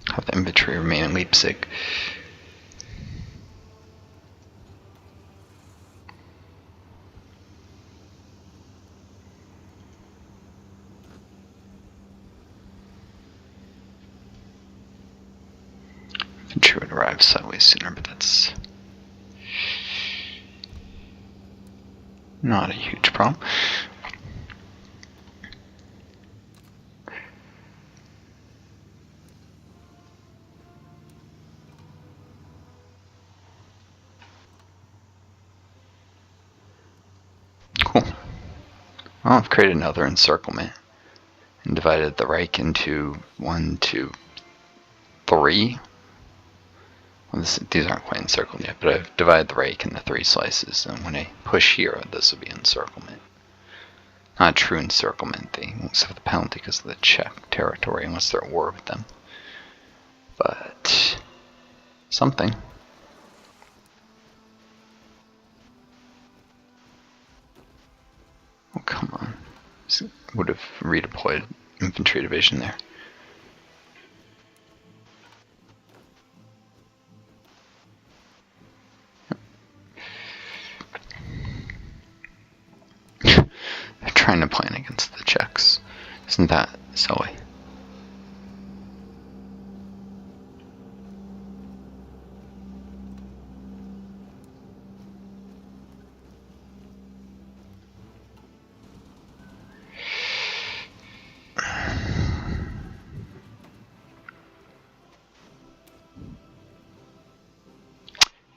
Have the infantry remain in Leipzig. Infantry would arrive sideways sooner, but that's not a huge problem. Cool. Well, I've created another encirclement and divided the Reich into 1, 2, 3. Well, these aren't quite encircled yet, but I've divided the Reich into 3 slices, and when I push here, this will be encirclement. Not a true encirclement, they won't suffer the penalty because of the Czech territory unless they're at war with them. But something. Oh, come on. Would have redeployed infantry division there. They're trying to plan against the Czechs. Isn't that silly?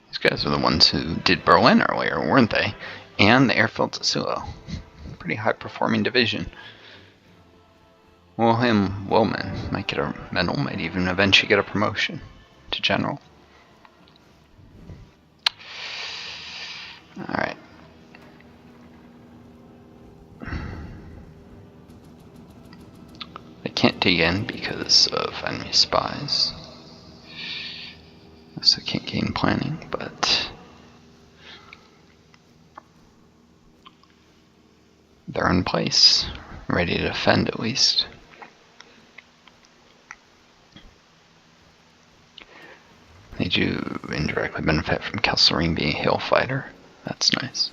These guys are the ones who did Berlin earlier, weren't they? And the airfields at Sulo. Pretty high performing division. Wilhelm Wilman might get a medal, might even eventually get a promotion to general. Alright. I can't dig in because of enemy spies. So I can't gain planning, but they're in place, ready to defend at least. They do indirectly benefit from Kesselring being a hill fighter. That's nice.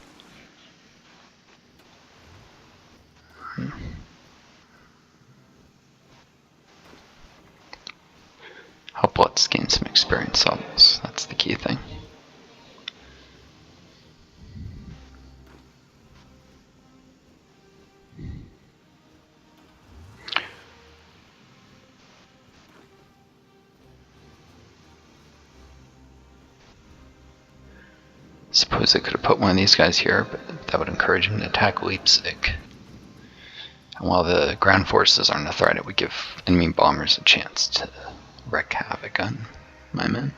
Help let's gain some experience levels. That's the key thing. Suppose I could have put one of these guys here, but that would encourage him to attack Leipzig. And while the ground forces aren't a threat, it would give enemy bombers a chance to wreak havoc on my men.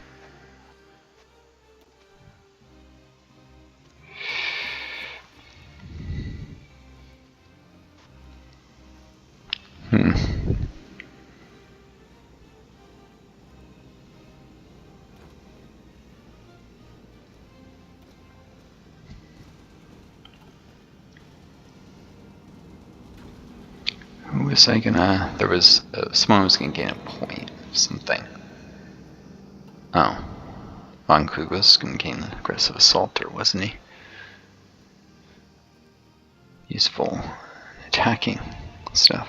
was I gonna? There was someone was gonna gain a point of something. Oh, Von Klug was gonna gain an aggressive assaulter, wasn't he? Useful attacking stuff.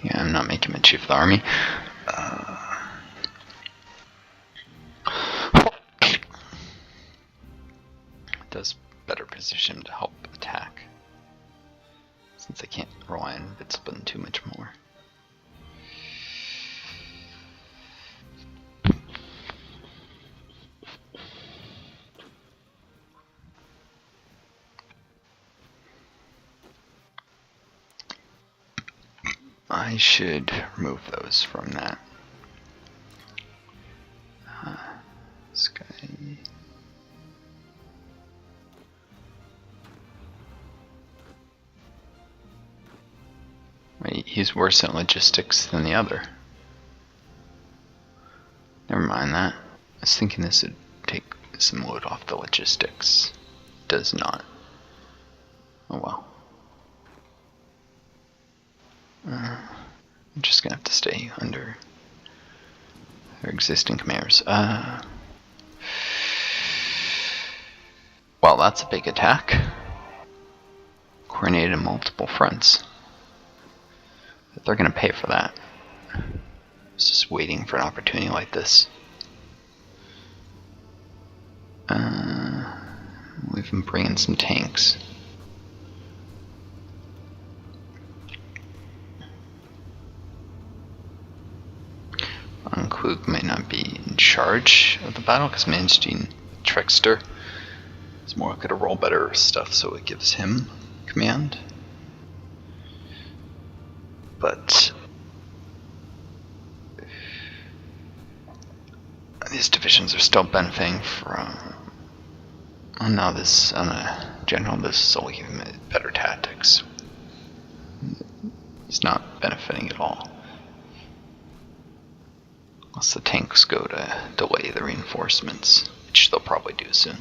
Yeah, I'm not making him chief of the army. It does better position to help attack, since I can't rely on Witzbun too much more. I should remove those from that. This guy. Wait, he's worse at logistics than the other. Never mind that. I was thinking this would take some load off the logistics. Does not. Oh well. I'm just gonna have to stay under their existing commanders. Well, that's a big attack. Coordinated in multiple fronts. But they're gonna pay for that. I was just waiting for an opportunity like this. We've been bringing some tanks. Von Klug may not be in charge of the battle because managing Trickster is more likely to roll better stuff, so it gives him command. But these divisions are still benefiting from. Oh no, this on a general, this will give him better tactics. He's not benefiting at all. Unless the tanks go to delay the reinforcements, which they'll probably do soon.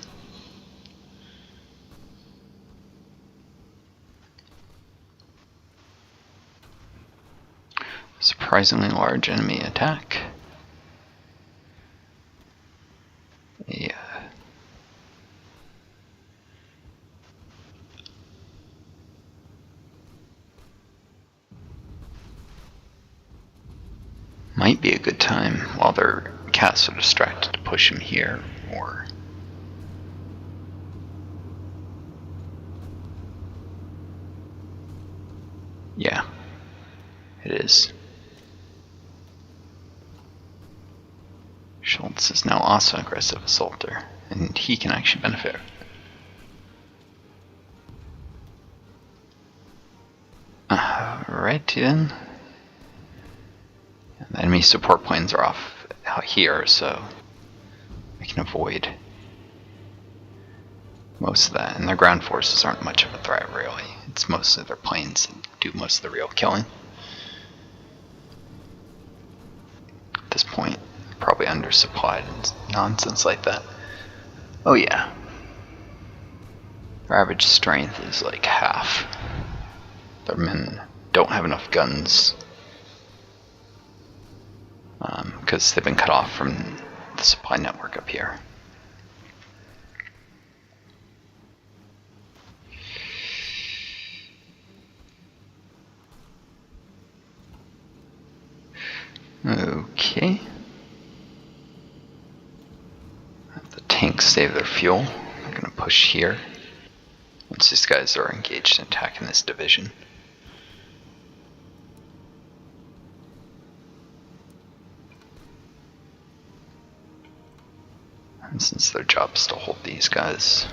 Surprisingly large enemy attack. Yeah. Might be a good time while their cats are distracted to push him here, or yeah, it is. Schultz is now also an aggressive assaulter, and he can actually benefit. Right then. The enemy support planes are off out here, so I can avoid most of that. And their ground forces aren't much of a threat, really. It's mostly their planes that do most of the real killing. At this point, probably undersupplied and nonsense like that. Oh yeah. Their average strength is like half. Their men don't have enough guns. Because they've been cut off from the supply network up here. Okay. The tanks save their fuel. They're going to push here. Once these guys are engaged in attacking this division. And since their job is to hold these guys.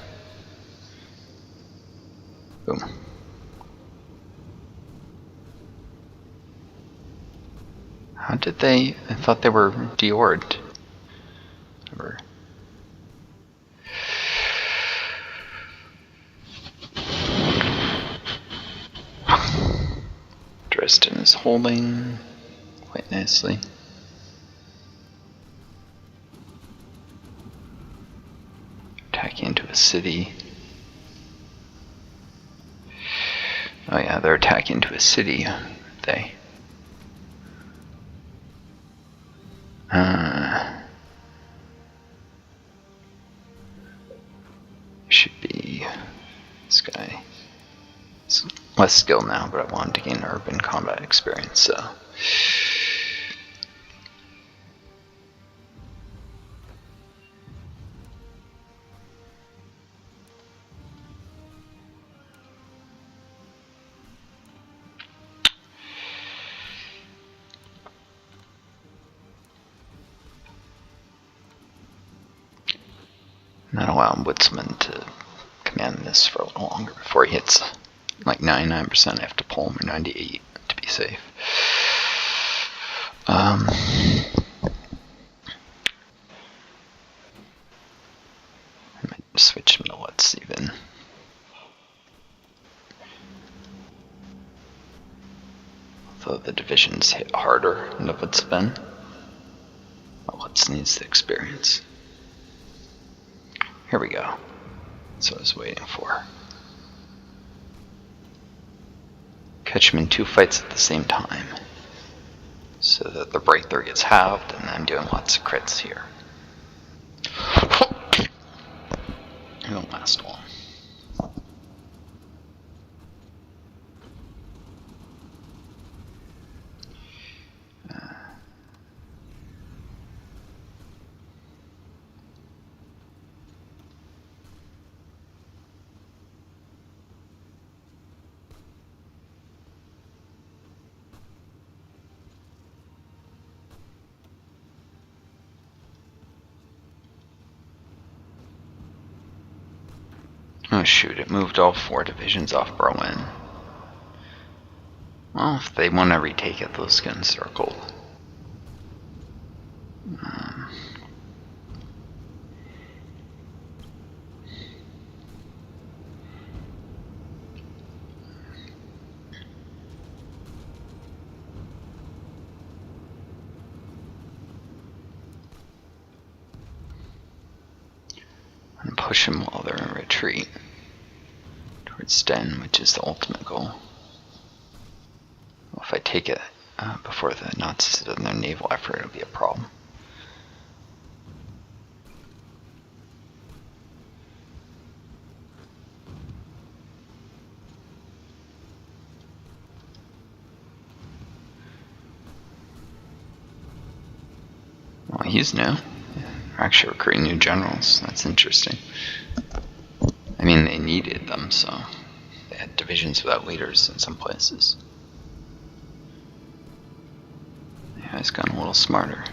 Boom. How did they? I thought they were deored. Or Dresden is holding quite nicely. Attacking into a city. Oh yeah, they're attacking into a city, aren't they? Should be this guy. He's less skilled now, but I wanted to gain urban combat experience, so. Not allow Woodsman to command this for a little longer before he hits like 99%. I have to pull him, or 98 to be safe. I might switch him to what's even. Although the divisions hit harder than the Woodsman. Well, Woods needs the experience. Here we go. That's what I was waiting for. Catch him in 2 fights at the same time, so that the breakthrough gets halved, and I'm doing lots of crits here. It won't last long. Oh shoot, it moved all 4 divisions off Berlin. Well, if they want to retake it, they'll get encircled. And push them while they're in retreat towards Sten, which is the ultimate goal. Well, if I take it before the Nazis have done their naval effort, it'll be a problem. Well, he's new. They're actually recruiting new generals. That's interesting. I mean, they needed them, so they had divisions without leaders in some places. Yeah, he's gotten a little smarter.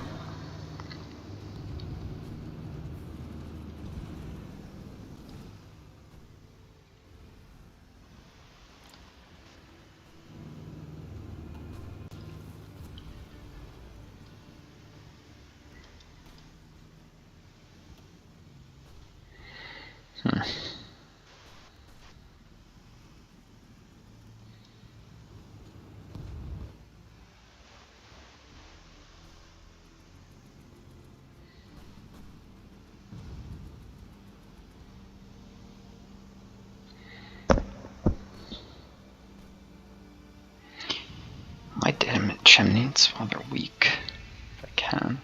Might get him at Chemnitz while they're weak, if I can.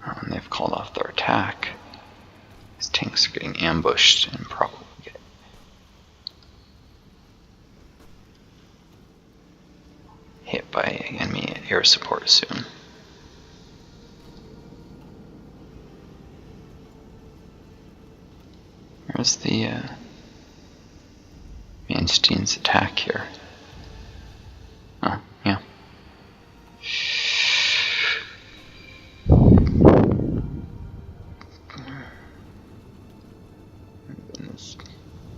Oh, and they've called off their attack. These tanks are getting ambushed and probably get hit by enemy air support soon. Where's the Manstein's attack here? Oh, yeah.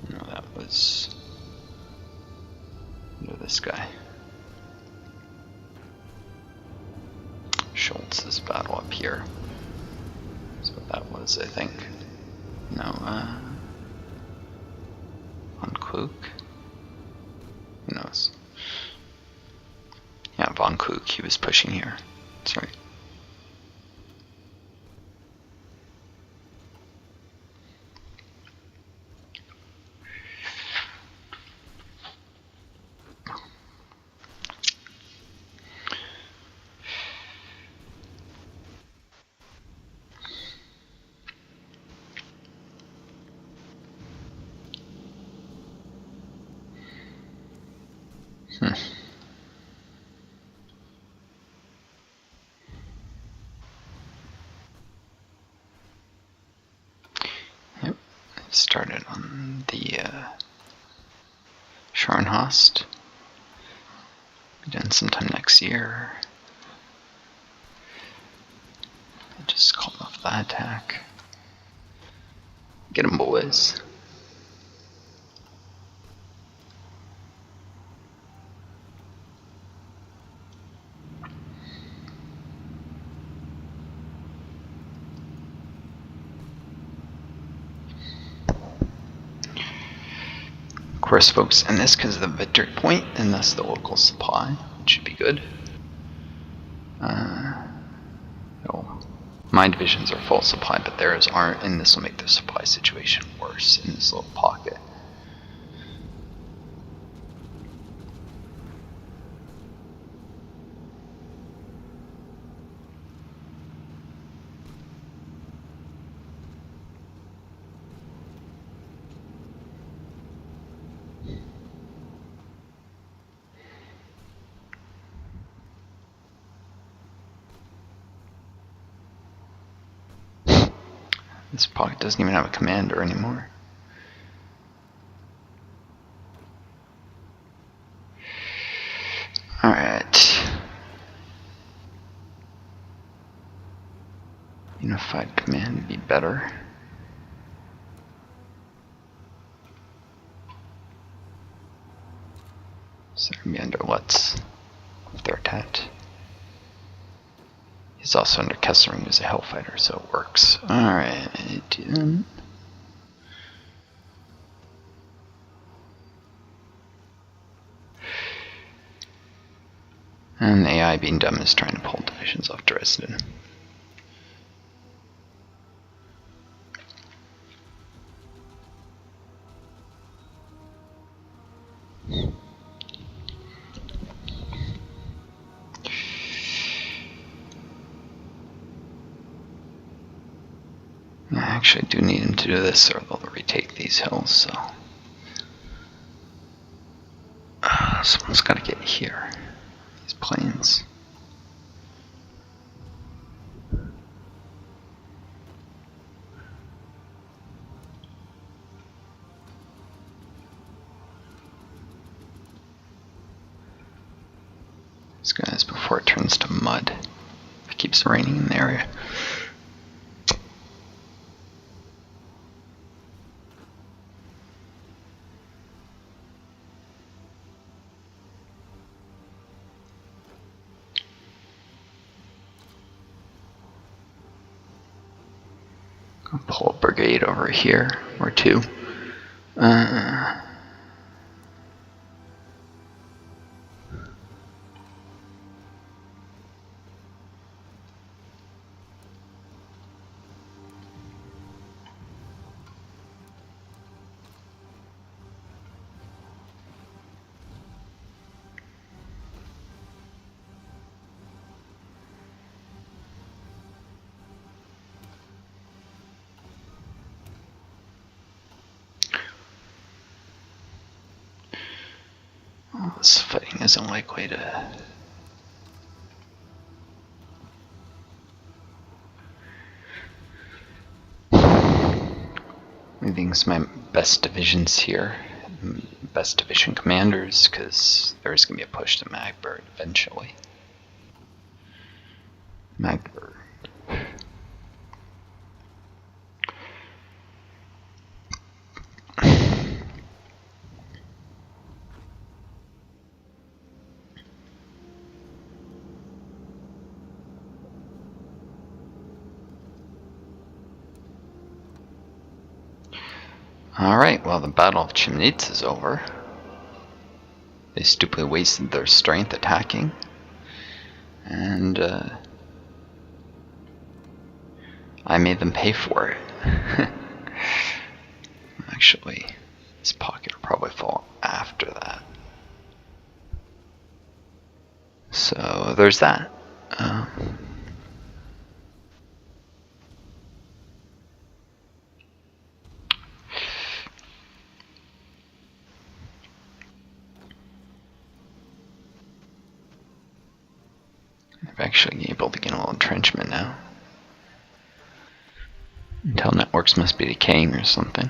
No, that was this guy. Schultz's battle up here. That's what that was, I think. No, Von Kluck? Who knows? Yeah, Von Kluck, he was pushing here. That's right. Yep, it started on the Scharnhorst. Be done sometime next year. I just called off that attack. Get 'em, boys. Of course, folks, and this because of the victory point, and thus the local supply, which should be good. My divisions are full supply, but theirs aren't, and this will make the supply situation worse in this little pocket. This pocket doesn't even have a commander anymore. Alright. Unified command would be better. So they're gonna be under Lutz if they're attacked. He's also under Kessering as a Hellfighter, so it works. Alright. And the AI being dumb is trying to pull divisions off Dresden. I actually do need him to do this, or they'll retake these hills, so. Someone's gotta get here. These plains. These guys before it turns to mud. If it keeps raining in the area. I'll pull a brigade over here, or two. This fighting isn't likely to... Leaving my best divisions here, best division commanders, because there's going to be a push to Magdeburg eventually. Magdeburg. Alright, well, the Battle of Chemnitz is over. They stupidly wasted their strength attacking. And I made them pay for it. Actually, this pocket will probably fall after that. So there's that. I'm actually able to get a little entrenchment now. Intel networks must be decaying or something.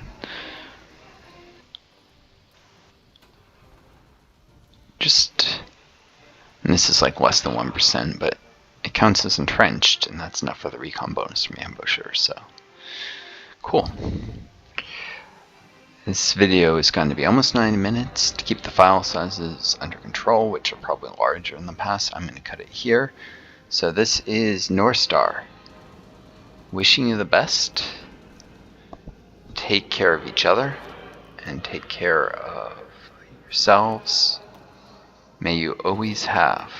And this is like less than 1%, but it counts as entrenched, and that's enough for the recon bonus from ambushers, so cool. This video is going to be almost 90 minutes. To keep the file sizes under control, which are probably larger in the past, I'm going to cut it here. So this is Northstar. Wishing you the best. Take care of each other, and take care of yourselves. May you always have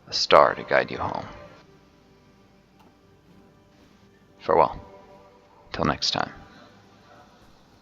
a star to guide you home. Farewell. Till next time.